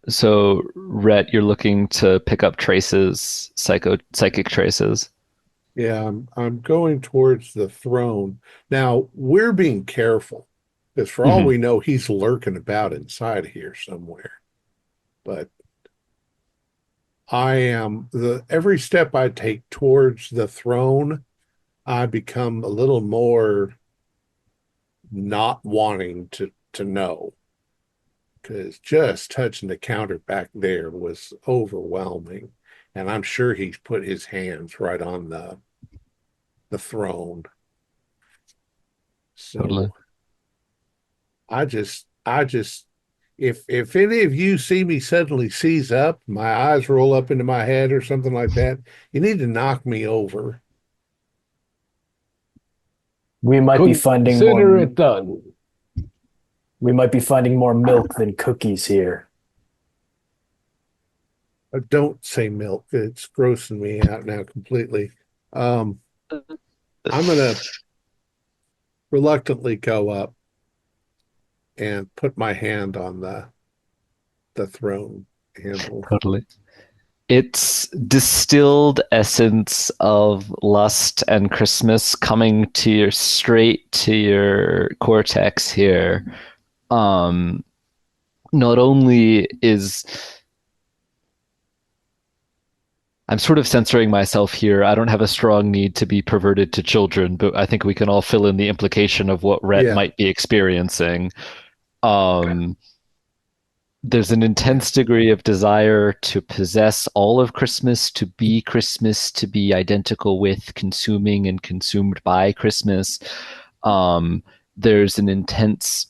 So, Rhett, you're looking to pick up traces, psychic traces. Yeah, I'm going towards the throne. Now, we're being careful because for all Mhm. we know, he's lurking about inside here somewhere. But I am the every step I take towards the throne, I become a little more not wanting to know because just touching the counter back there was overwhelming. And I'm sure he's put his hands right on the throne. Totally. So I just if any of you see me suddenly seize up, my eyes roll up into my head or something like that, you need to knock me over. We might be finding Consider more. it done. We might be finding more milk than cookies here. Don't say milk. It's grossing me out now completely. Um, I'm gonna reluctantly go up and put my hand on the throne handle. Totally. It's distilled essence of lust and Christmas coming to your straight to your cortex here. Um, Not only is I'm sort of censoring myself here. I don't have a strong need to be perverted to children, but I think we can all fill in the implication of what Rhett Yeah, might be experiencing. Um, there's an yeah. intense degree of desire to possess all of Christmas, to be identical with, consuming, and consumed by Christmas. Um, there's an intense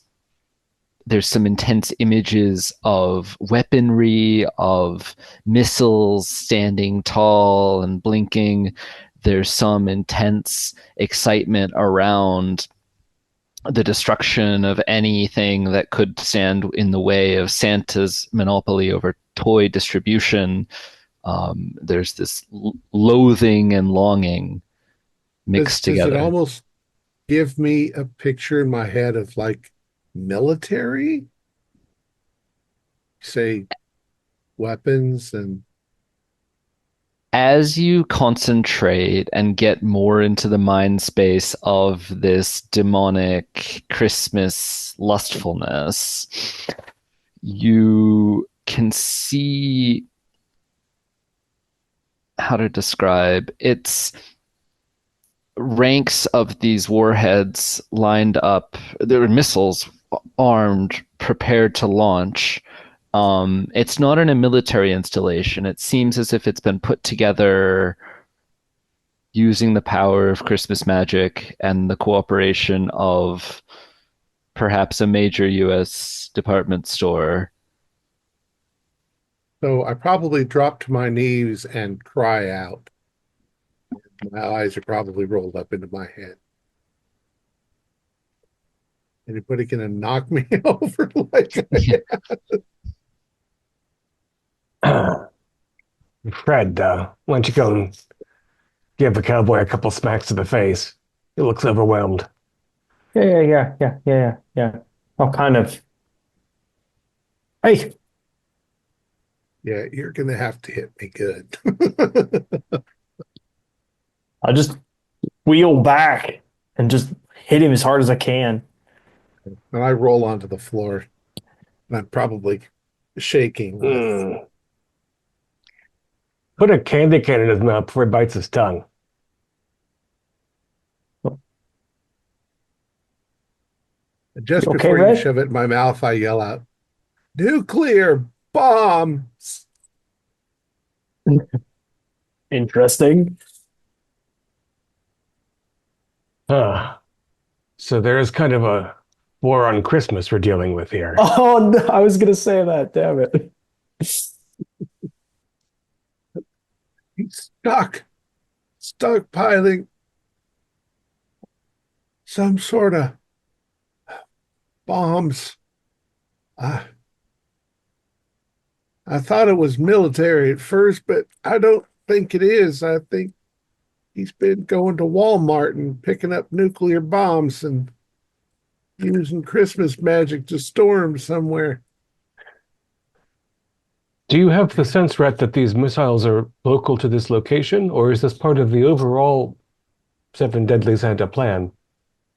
there's some intense images of weaponry, of missiles standing tall and blinking. There's some intense excitement around the destruction of anything that could stand in the way of Santa's monopoly over toy distribution. There's this loathing and longing Does mixed does it together. almost give me a picture in my head of like military, say weapons and As you concentrate and get more into the mind space of this demonic Christmas lustfulness, you can see how to describe it's ranks of these warheads lined up. There are missiles armed, prepared to launch. It's not in a military installation. It seems as if it's been put together using the power of Christmas magic and the cooperation of perhaps a major US department store. so I probably drop to my knees and cry out. My eyes are probably rolled up into my head. Anybody gonna knock me over like Fred, why don't you go and give the cowboy a couple smacks to the face? He looks overwhelmed. Yeah. Oh, kind of. Hey, yeah, you're gonna have to hit me good. I'll just wheel back and just hit him as hard as I can. And I roll onto the floor and I'm probably shaking with Mm. Put a candy cane in his mouth before he bites his tongue. just You okay, before you Red? shove it in my mouth, I yell out, nuclear bombs. Interesting. Huh. So there is kind of a war on Christmas we're dealing with here. Oh, no, I was gonna say that. Damn it. He's stockpiling some sort of bombs. I I thought it was military at first, but I don't think it is. I think he's been going to Walmart and picking up nuclear bombs and using Christmas magic to store them somewhere. Do Do you have the sense, Rhett, that these missiles are local to this location, or is this part of the overall Seven Deadly Santa plan?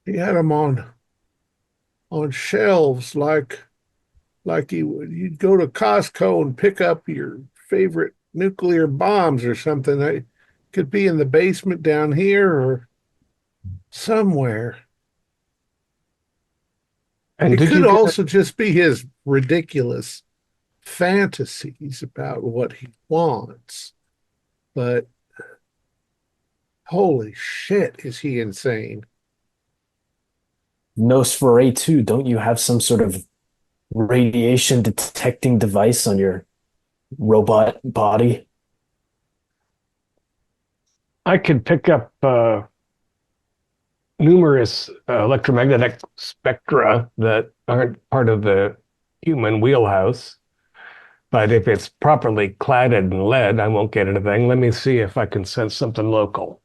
He had them on shelves like you'd go to Costco and pick up your favorite nuclear bombs or something. That could be in the basement down here or somewhere. And It did could you get also just be his ridiculous fantasies about what he wants. But holy shit, is he insane? Nosferatu, don't you have some sort of radiation detecting device on your robot body? I could pick up numerous electromagnetic spectra that aren't part of the human wheelhouse. But if it's properly cladded in lead, I won't get anything. Let me see if I can sense something local.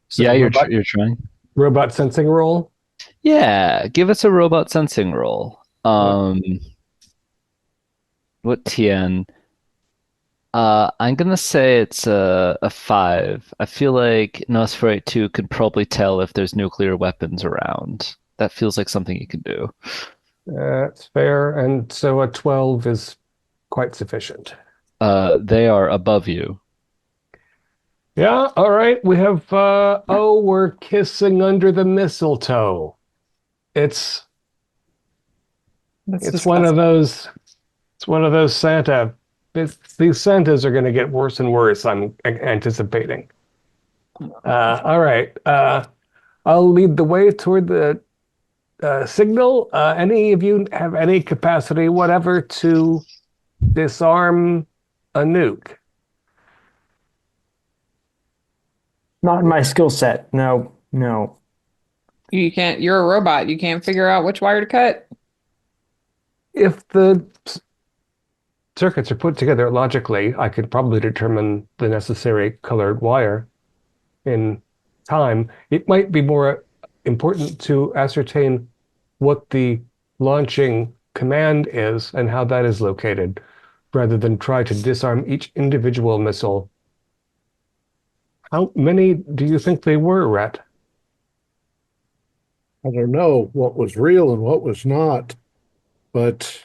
So Yeah, you're trying. robot sensing roll. Yeah, give us a robot sensing roll. What TN? I'm gonna say it's a 5. I feel like Nosferatu could probably tell if there's nuclear weapons around. That feels like something you can do. That's fair. And so a 12 is quite sufficient. They are above you. Yeah, all right. We have oh, we're kissing under the mistletoe. It's That's it's one of disgusting. those it's one of those Santa. These Santas are going to get worse and worse, I'm anticipating. All right. I'll lead the way toward the signal. Any of you have any capacity, whatever, to disarm a nuke? Not in my skill set. No, no. You can't, you're a robot. You can't figure out which wire to cut. If the circuits are put together logically, I could probably determine the necessary colored wire in time. It might be more important to ascertain what the launching command is and how that is located, rather than try to disarm each individual missile. How many do you think they were, Rhett? I don't know what was real and what was not, but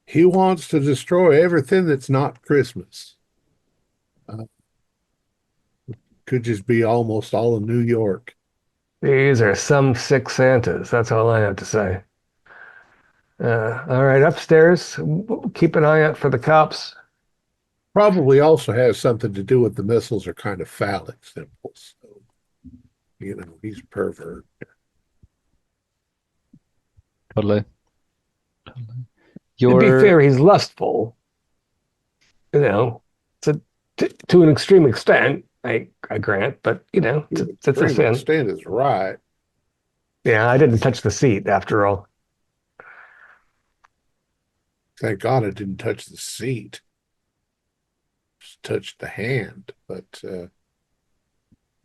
he wants to destroy everything that's not Christmas. Could just be almost all of New York. These are some sick Santas. That's all I have to say. All right, upstairs. Keep an eye out for the cops. Probably also has something to do with the missiles are kind of phallic symbols. So, he's a pervert. Totally. To be fair, he's lustful. To an extreme extent, I grant, but it's a sin. Extent is right. Yeah, I didn't touch the seat after all. Thank God I didn't touch the seat. Just touched the hand, but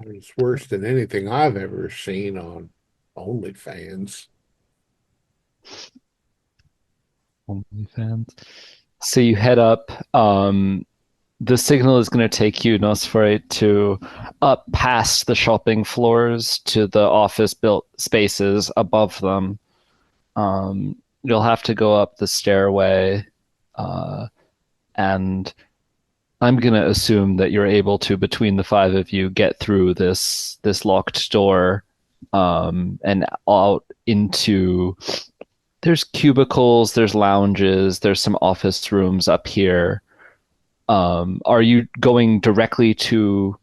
it's worse than anything I've ever seen on OnlyFans. OnlyFans. So you head up. The signal is going to take you, Nosferatu, to up past the shopping floors to the office-built spaces above them. You'll have to go up the stairway, and I'm going to assume that you're able to, between the 5 of you, get through this locked door, and out into. There's cubicles, there's lounges, there's some office rooms up here. Are you going directly to?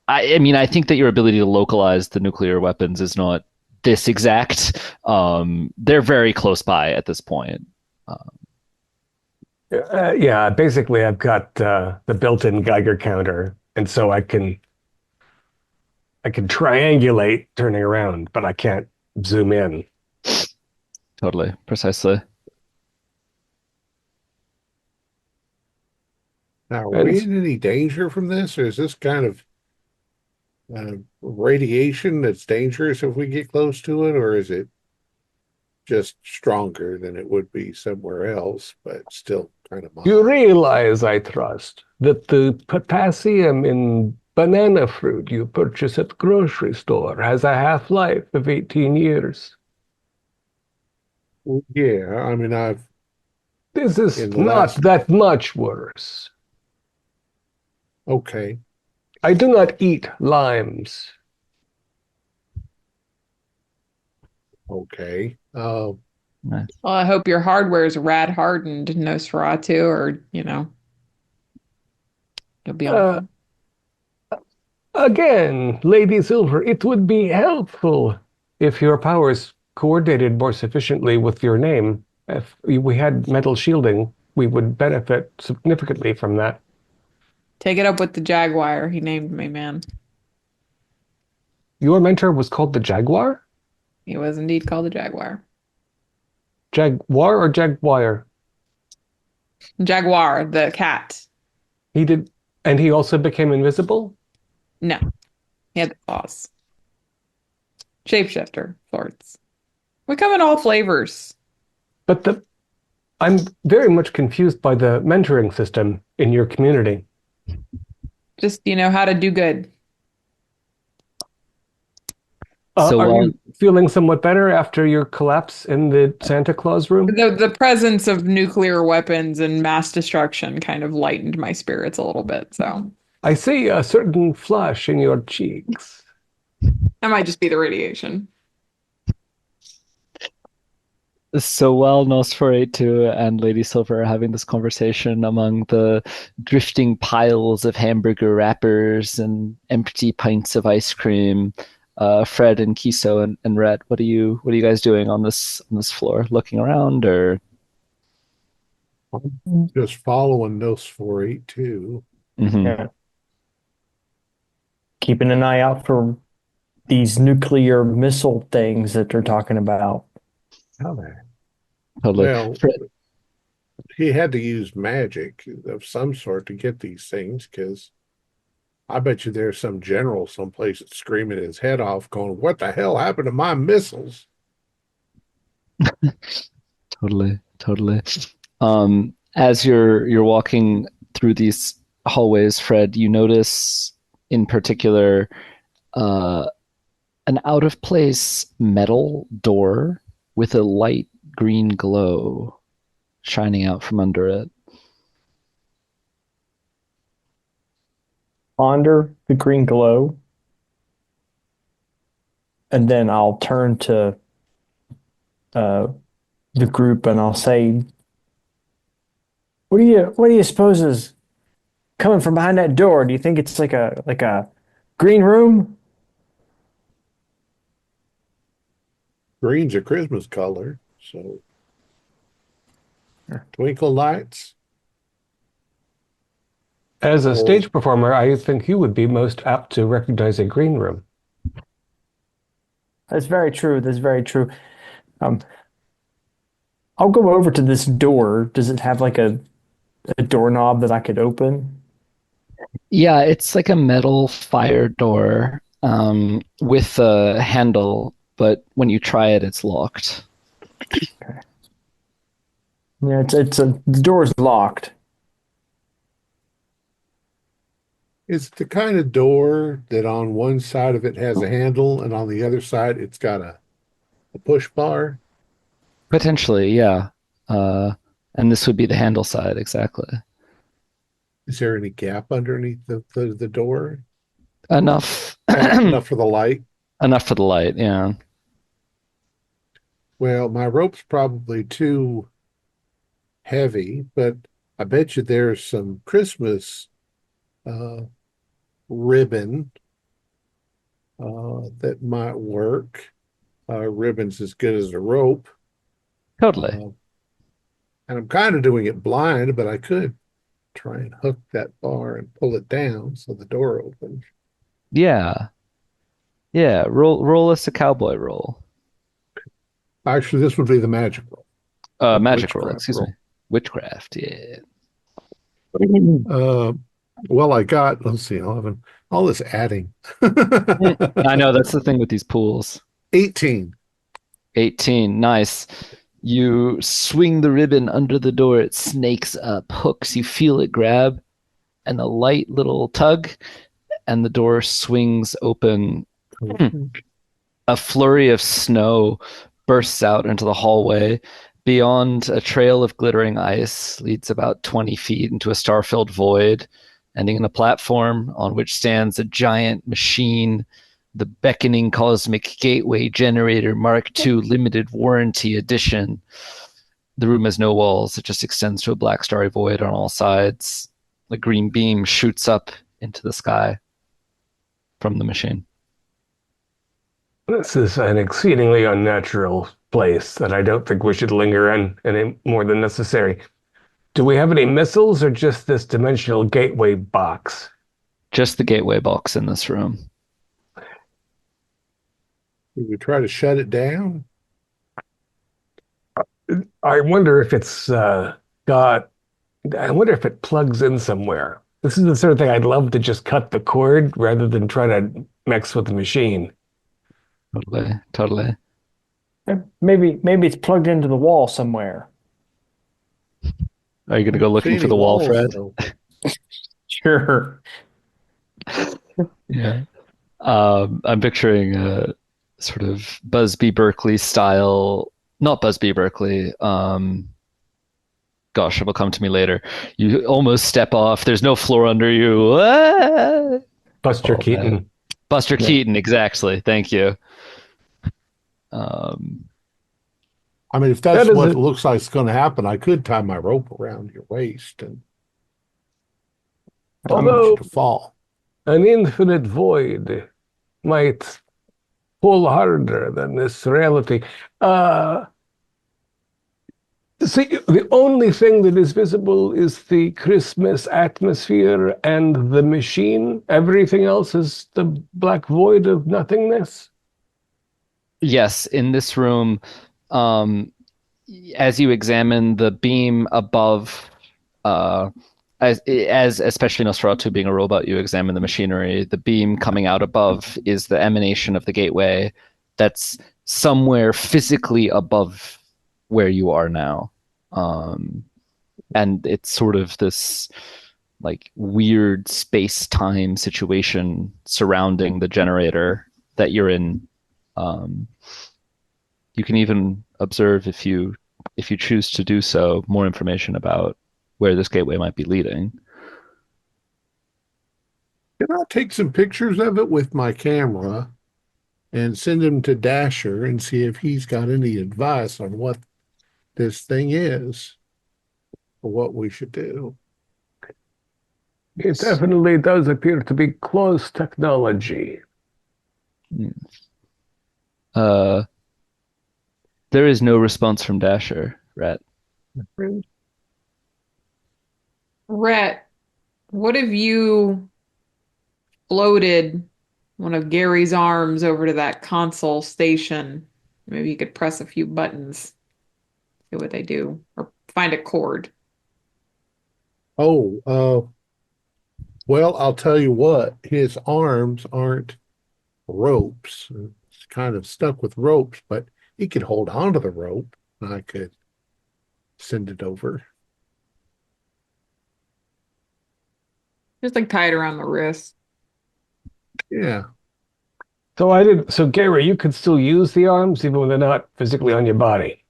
I mean, I think that your ability to localize the nuclear weapons is not this exact. They're very close by at this point. Yeah, basically, I've got the built-in Geiger counter, and so I can triangulate turning around, but I can't zoom in. Totally, precisely. Now, are we in any danger from this, or is this kind of radiation that's dangerous if we get close to it, or is it just stronger than it would be somewhere else, but still kind of You mild. realize, I trust, that the potassium in banana fruit you purchase at the grocery store has a half-life of 18 years. Well, yeah, I mean, This is in the not last, that much worse. okay, I do not eat limes. okay. Nice. Well, I hope your hardware is rad hardened, Nosferatu, or you'll be Uh, on. Again, Lady Silver, it would be helpful if your powers coordinated more sufficiently with your name. If we had metal shielding, we would benefit significantly from that. Take it up with the Jaguar. He named me, man. Your mentor was called the Jaguar? He was indeed called the Jaguar. Jaguar or Jaguar? Jaguar, the cat. He did, and he also became invisible? No, he had the claws. Shapeshifter sorts. We come in all flavors. But I'm very much confused by the mentoring system in your community. Just how to do good. So Are while you feeling somewhat better after your collapse in the Santa Claus room? The presence of nuclear weapons and mass destruction kind of lightened my spirits a little bit. So I see a certain flush in your cheeks. that might just be the radiation. while Nosferatu and Lady Silver are having this conversation among the drifting piles of hamburger wrappers and empty pints of ice cream, Fred and Kiso and Rhett, what are you guys doing on this floor? Looking around or? I'm just following Nosferatu. Mhm. Yeah. Keeping an eye out for these nuclear missile things that they're talking about. Totally. Well, Fred, he had to use magic of some sort to get these things, because I bet you there's some general someplace that's screaming his head off, going, "What the hell happened to my missiles?" totally. As you're walking through these hallways, Fred, you notice in particular an out of place metal door with a light green glow shining out from under it. Ponder the green glow, and then I'll turn to the group and I'll say, "What do you suppose is coming from behind that door? Do you think it's like a green room?" Green's a Christmas color, so twinkle lights. As a Or- stage performer, I think you would be most apt to recognize a green room. That's very true. That's very true. Um, I'll go over to this door. Does it have like a doorknob that I could open? Yeah, it's like a metal fire door with a handle, but when you try it, it's locked. Yeah, the door's locked. It's the kind of door that on one side of it has a handle, and on the other side it's got a push bar. Potentially, yeah. And this would be the handle side, exactly. Is there any gap underneath the door? Enough Enough for the light? enough for the light, yeah. Well, my rope's probably too heavy, but I bet you there's some Christmas ribbon that might work. Ribbon's as good as a rope. Totally. And I'm kind of doing it blind, but I could try and hook that bar and pull it down so the door opens. Yeah. Yeah. Roll us a cowboy roll. Actually, this would be the magic roll. Magic roll, Witchcraft excuse roll. me. Witchcraft, yeah. Well, I got, let's see, 11. All this adding. I know that's the thing with these pools. 18. 18. Nice. You swing the ribbon under the door. It snakes up, hooks. You feel it grab, and a light little tug, and the door swings open. A flurry of snow bursts out into the hallway. Beyond, a trail of glittering ice leads about 20 feet into a star-filled void, ending in a platform on which stands a giant machine, the Beckoning Cosmic Gateway Generator Mark II Limited Warranty Edition. The room has no walls. It just extends to a black starry void on all sides. A green beam shoots up into the sky from the machine. This is an exceedingly unnatural place that I don't think we should linger in any more than necessary. Do we have any missiles or just this dimensional gateway box? Just the gateway box in this room. Did we try to shut it down? I wonder if it's got. I wonder if it plugs in somewhere. This is the sort of thing I'd love to just cut the cord rather than try to mess with the machine. Totally. Maybe it's plugged into the wall somewhere. Are you going to go looking See for any the wall, walls, Fred? though. Sure. Yeah. I'm picturing a sort of Busby Berkeley style, not Busby Berkeley. Gosh, it'll come to me later. You almost step off. There's no floor under you. Ah! Buster Keaton. Man. Buster Keaton, exactly. Thank you. I mean, if that's what it looks like is going to happen, I could tie my rope around your waist and I don't want you to fall. An infinite void might pull harder than this reality. See, the only thing that is visible is the Christmas atmosphere and the machine. Everything else is the black void of nothingness. Yes, in this room, as you examine the beam above, as especially Nosferatu being a robot, you examine the machinery. The beam coming out above is the emanation of the gateway that's somewhere physically above where you are now. And it's sort of this like weird space-time situation surrounding the generator that you're in. You can even observe, if you choose to do so, more information about where this gateway might be leading. Can I take some pictures of it with my camera and send them to Dasher and see if he's got any advice on what this thing is or what we should do? It definitely does appear to be close technology. There is no response from Dasher, Rhett. Rhett, what if you floated one of Gary's arms over to that console station? Maybe you could press a few buttons, see what they do, or find a cord. Oh, well, I'll tell you what, his arms aren't ropes. It's kind of stuck with ropes, but he could hold on to the rope and I could send it over. Just like tie it around the wrist. Yeah. So Gary, you could still use the arms even when they're not physically on your body.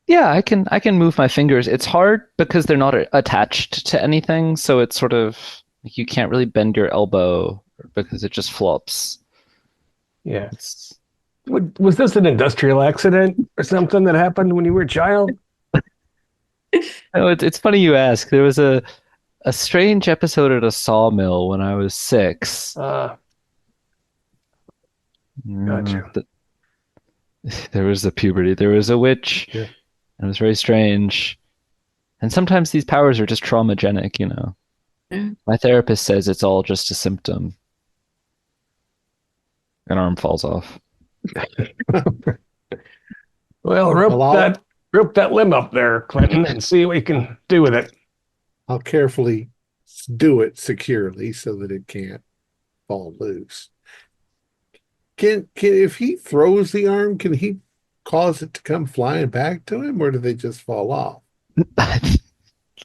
Yeah, I can move my fingers. It's hard because they're not attached to anything, so it's sort of like you can't really bend your elbow because it just flops. Yeah. Was this an industrial accident or something that happened when you were a child? No, it's funny you ask. There was a strange episode at a sawmill when I was 6. Gotcha. There was a puberty. There was a witch. Yeah. It was very strange. And sometimes these powers are just traumagenic, you know. Yeah. My therapist says it's all just a symptom. An arm falls off. Well, rope that limb up there, Clinton, and see what you can do with it. I'll carefully do it securely so that it can't fall loose. Can if he throws the arm, can he cause it to come flying back to him, or do they just fall off?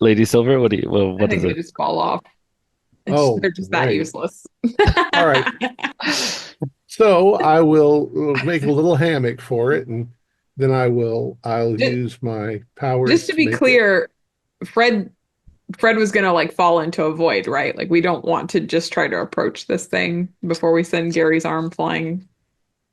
Lady Silver, what I what think is they it? just fall off. Oh, They're just that right. useless. All right. So I will make a little hammock for it, and then I'll Just, use my powers just to to be make it. clear, Fred was gonna like fall into a void, right? Like we don't want to just try to approach this thing before we send Gary's arm flying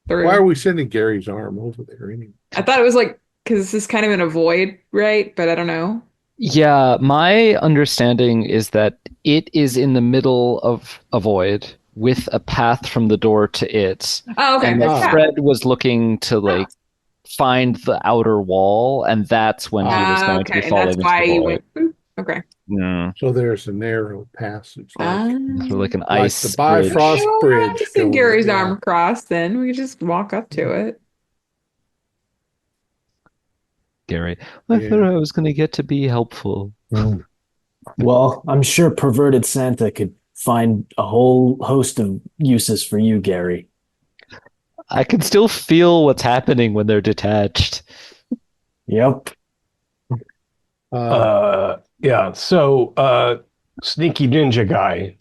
Why are through. we sending Gary's arm over there anyway? I thought it was like because this is kind of in a void, right? But I don't know. Yeah, my understanding is that it is in the middle of a void with a path from the door to it, Oh, okay. and that There's a Ah. path. Fred was looking to like find the outer wall, and that's when he was going to be Okay, and that's falling into why the you void. went. Boop. Okay. Yeah, So there's a narrow passage, sort of like an like the ice bridge. Bifrost Well, why don't we Bridge send going. Gary's Yeah. arm across then? We could just walk up to it. Gary, I Yeah. thought I was going to get to be helpful. Well, I'm sure perverted Santa could find a whole host of uses for you, Gary. I can still feel what's happening when they're detached. Yep. Yeah. So, sneaky ninja guy,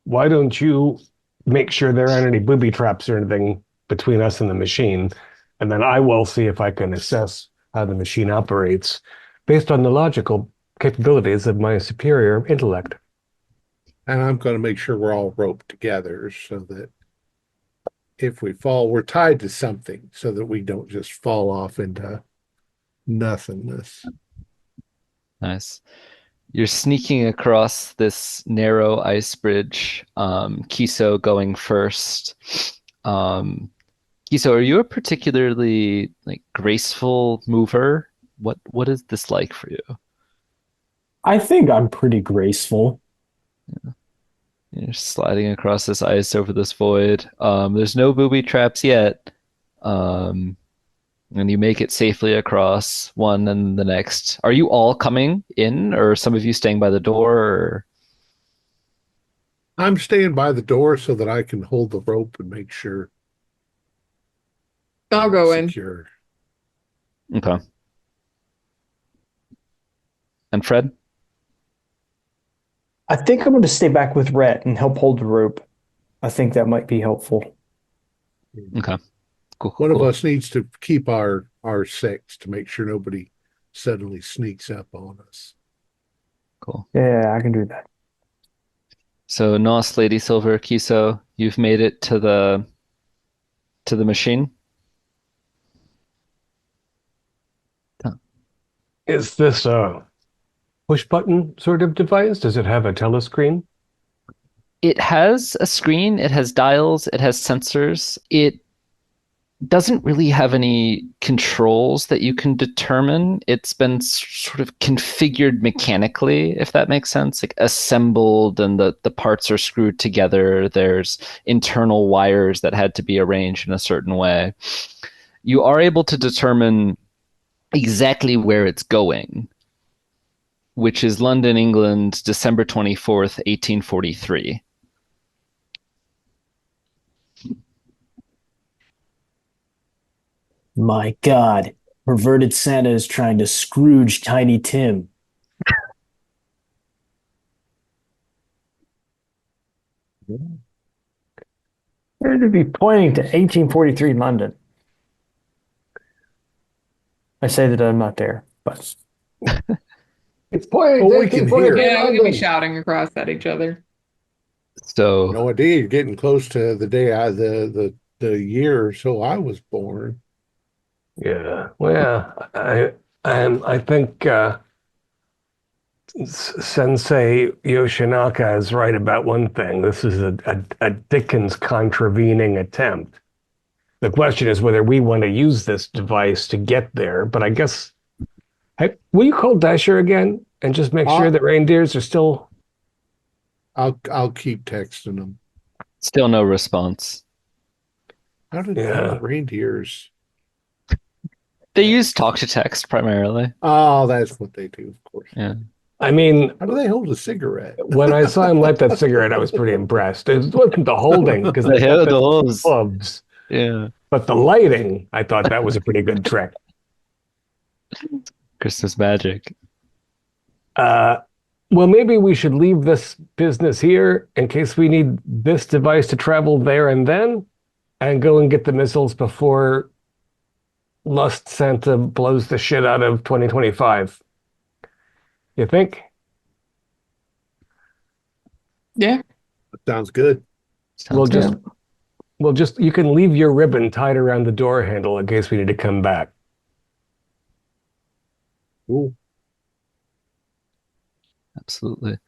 why don't you make sure there aren't any booby traps or anything between us and the machine, and then I will see if I can assess how the machine operates based on the logical capabilities of my superior intellect. And I'm going to make sure we're all roped together so that if we fall, we're tied to something so that we don't just fall off into nothingness. Nice. You're sneaking across this narrow ice bridge, Kiso going first. Kiso, are you a particularly like graceful mover? What is this like for you? I think I'm pretty graceful. You're sliding across this ice over this void. There's no booby traps yet. Um, and you make it safely across one and the next. Are you all coming in, or are some of you staying by the door? Or... I'm staying by the door so that I can hold the rope and make sure I'll go in. secure. Okay. And Fred? I think I'm going to stay back with Rhett and help hold the rope. I think that might be helpful. Okay. Cool. One of Cool. us needs to keep our six to make sure nobody suddenly sneaks up on us. Cool. Yeah, I can do that. So Nos, Lady Silver, Kiso, you've made it to the machine. Is this a push button sort of device? Does it have a telescreen? It has a screen, it has dials, it has sensors. It doesn't really have any controls that you can determine. It's been sort of configured mechanically, if that makes sense, like assembled, and the parts are screwed together. There's internal wires that had to be arranged in a certain way. You are able to determine exactly where it's going, which is London, England, December 24th, 1843. My God, perverted Santa is trying to Scrooge Tiny Tim. Appear to be pointing to 1843 London. I say that I'm not there, but It's pointing. Oh, we can hear it. Yeah, we could be shouting across at each other. So No idea. You're getting close to the day the year or so I was born. Yeah. Well, I think Sensei Yoshinaka is right about one thing. This is a Dickens contravening attempt. The question is whether we want to use this device to get there. But I guess, hey, will you call Dasher again and just make sure that reindeers are still? I'll keep texting them. still no response. How did Yeah. reindeers? They use talk to text primarily. Oh, that's what they do, of course. Yeah. I mean, How do they hold a cigarette? when I saw him light that cigarette, I was pretty impressed. It wasn't the holding because they got The hose. clubs. Yeah. But the lighting, I thought that was a pretty good trick. Christmas magic. Well, maybe we should leave this business here in case we need this device to travel there and then, and go and get the missiles before Lust Santa blows the shit out of 2025. You think? Yeah. Sounds good. Sounds good. You can leave your ribbon tied around the door handle in case we need to come back. Cool. Absolutely.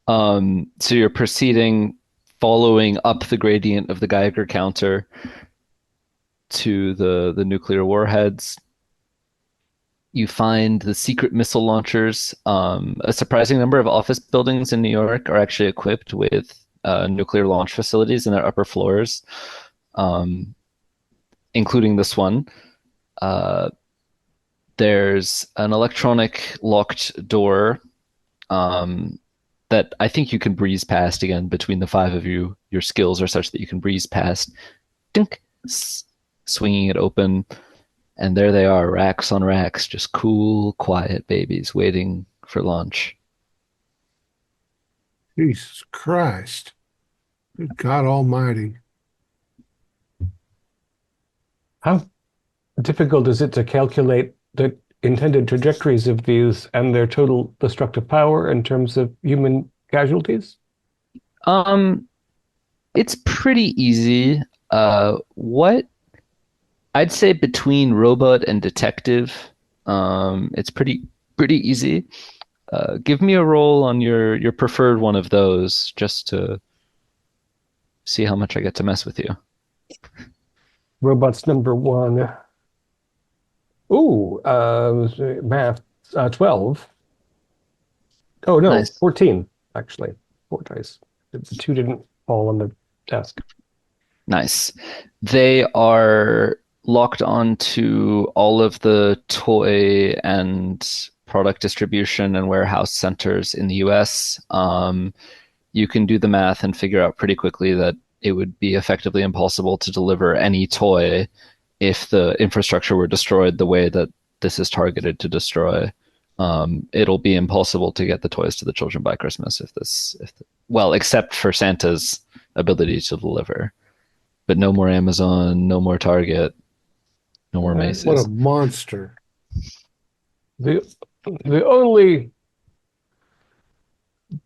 So you're proceeding, following up the gradient of the Geiger counter to the nuclear warheads. You find the secret missile launchers. A surprising number of office buildings in New York are actually equipped with nuclear launch facilities in their upper floors, including this one. There's an electronic locked door that I think you can breeze past again between the five of you. Your skills are such that you can breeze past, dink, swinging it open. And there they are, racks on racks, just cool, quiet babies waiting for lunch. Jesus Christ. Good God Almighty. How difficult is it to calculate the intended trajectories of these and their total destructive power in terms of human casualties? It's pretty easy. What I'd say between robot and detective, it's pretty easy. Give me a roll on your preferred one of those, just to see how much I get to mess with you. Robots number one. Ooh, math, 12. Oh, no, Nice. 14, actually. 4 dice. The 2 didn't fall on the desk. Nice. They are locked onto all of the toy and product distribution and warehouse centers in the US. You can do the math and figure out pretty quickly that it would be effectively impossible to deliver any toy if the infrastructure were destroyed the way that this is targeted to destroy. It'll be impossible to get the toys to the children by Christmas well, except for Santa's ability to deliver. But no more Amazon, no more Target, no more Macy's. What a monster. The only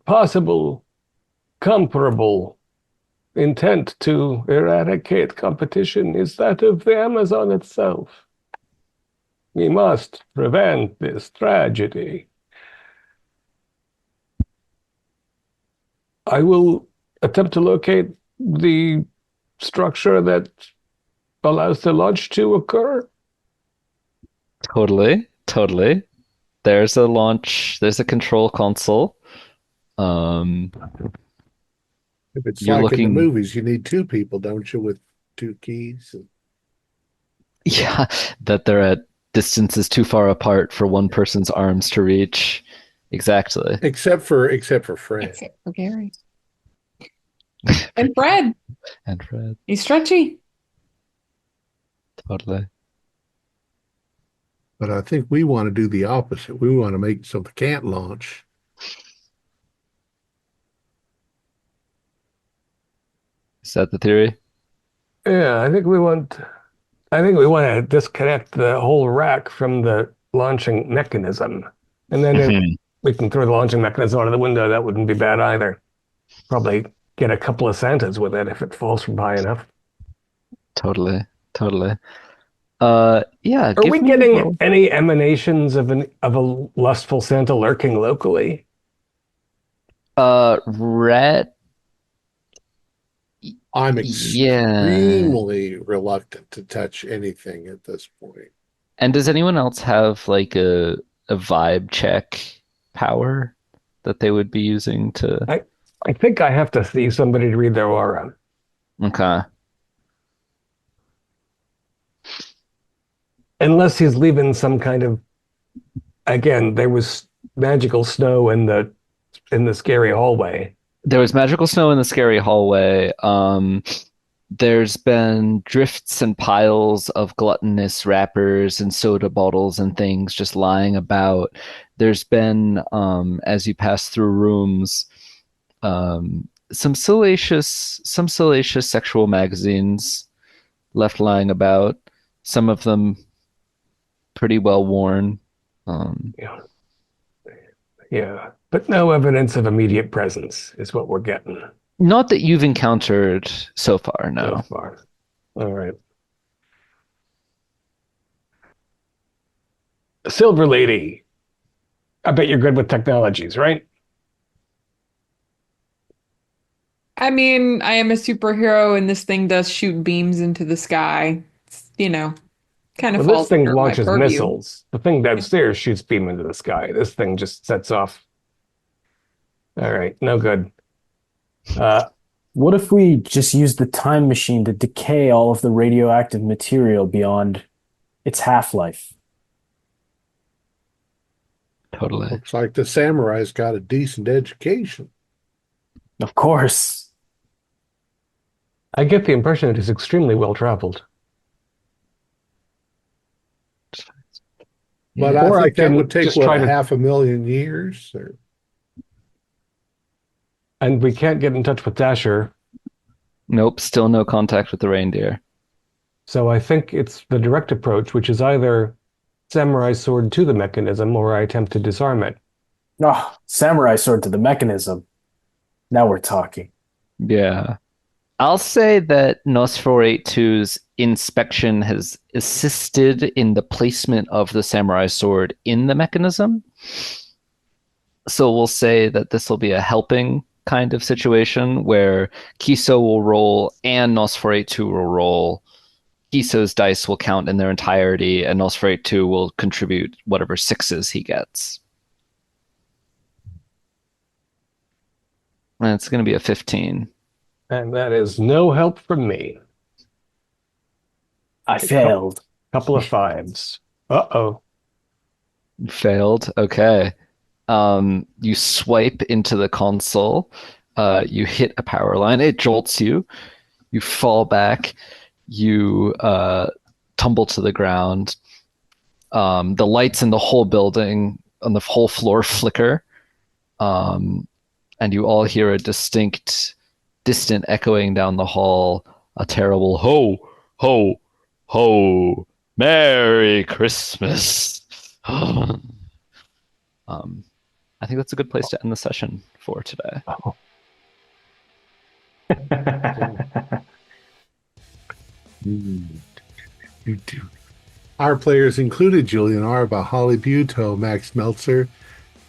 possible comparable intent to eradicate competition is that of the Amazon itself. We must prevent this tragedy. I will attempt to locate the structure that allows the launch to occur. Totally. There's a control console. If it's You're like in the looking- movies, you need 2 people, don't you, with 2 keys? Yeah, that they're at distances too far apart for one person's arms to reach. Exactly. Except for Fred. Except for Gary. And Fred. And Fred, He's stretchy. totally. But I think we want to do the opposite. We want to make so they can't launch. Is that the theory? Yeah, I think we want to disconnect the whole rack from the launching mechanism. And then if we can throw the launching mechanism out of the window, that wouldn't be bad either. Probably get a couple of Santas with it if it falls from high enough. Totally. Yeah. Are we getting any emanations of a lustful Santa lurking locally? Rhett? I'm Yeah. extremely reluctant to touch anything at this point. And does anyone else have like a vibe check power that they would be using to? I think I have to see somebody to read their aura. Okay. Unless he's leaving some kind of, again, there was magical snow in the scary hallway. There was magical snow in the scary hallway. There's been drifts and piles of gluttonous wrappers and soda bottles and things just lying about. There's been, as you pass through rooms, some salacious sexual magazines left lying about. Some of them pretty well worn. Yeah. Yeah. But no evidence of immediate presence is what we're getting Not that you've encountered so far, no. so far. All right. Silver Lady. I bet you're good with technologies, right? I mean, I am a superhero and this thing does shoot beams into the sky. It's, kind of Well, falls this thing under my launches purview. missiles. The thing downstairs shoots beam into the sky. This thing just sets off. All right, no good. What if we just use the time machine to decay all of the radioactive material beyond its half-life? Totally. Looks like the samurai's got a decent education. Of course. I get the impression it is extremely well traveled. But Or I I think that can would take, just try to- 500,000 years? And we can't get in touch with Dasher, Nope, still no contact with the reindeer. so I think it's the direct approach, which is either samurai sword to the mechanism or I attempt to disarm it. Oh, samurai sword to the mechanism. Now we're talking. Yeah. I'll say that NOS 482's inspection has assisted in the placement of the samurai sword in the mechanism. So we'll say that this will be a helping kind of situation where Kiso will roll and NOS 482 will roll. Kiso's dice will count in their entirety, and NOS 482 will contribute whatever sixes he gets. And it's going to be a 15. And that is no help from me. I failed. Couple of fives. Uh-oh. Failed. Okay. You swipe into the console. You hit a power line. It jolts you. You fall back. You tumble to the ground. The lights in the whole building, on the whole floor, flicker. And you all hear a distinct, distant echoing down the hall. A terrible ho, ho, ho. Merry Christmas. I think that's a good place to end the session for today. Oh. Our players included Julian Arba, Holly Buto, Max Meltzer,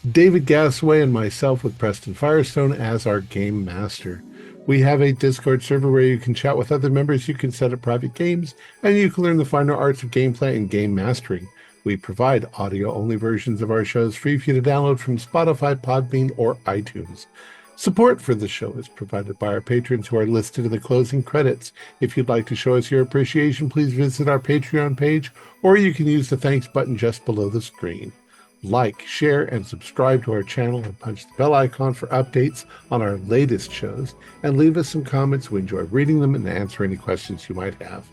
David Gasaway, and myself with Preston Firestone as our game master. We have a Discord server where you can chat with other members, you can set up private games, and you can learn the finer arts of gameplay and game mastering. We provide audio-only versions of our shows free for you to download from Spotify, Podbean, or iTunes. Support for the show is provided by our patrons who are listed in the closing credits. If you'd like to show us your appreciation, please visit our Patreon page, or you can use the thanks button just below the screen. Like, share, and subscribe to our channel and punch the bell icon for updates on our latest shows, and leave us some comments. We enjoy reading them and answer any questions you might have.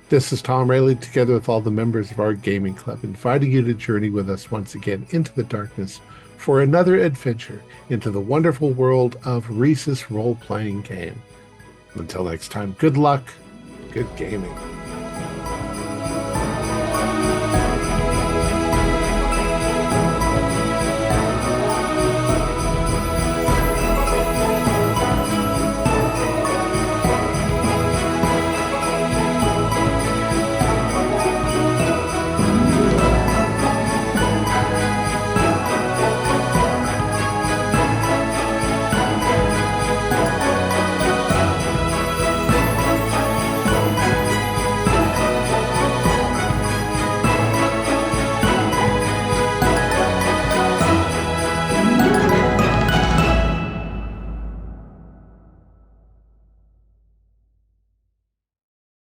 This is Thom Raley, together with all the members of our gaming club, inviting you to journey with us once again into the darkness for another adventure into the wonderful world of Risus role-playing game. Until next time, good luck, good gaming.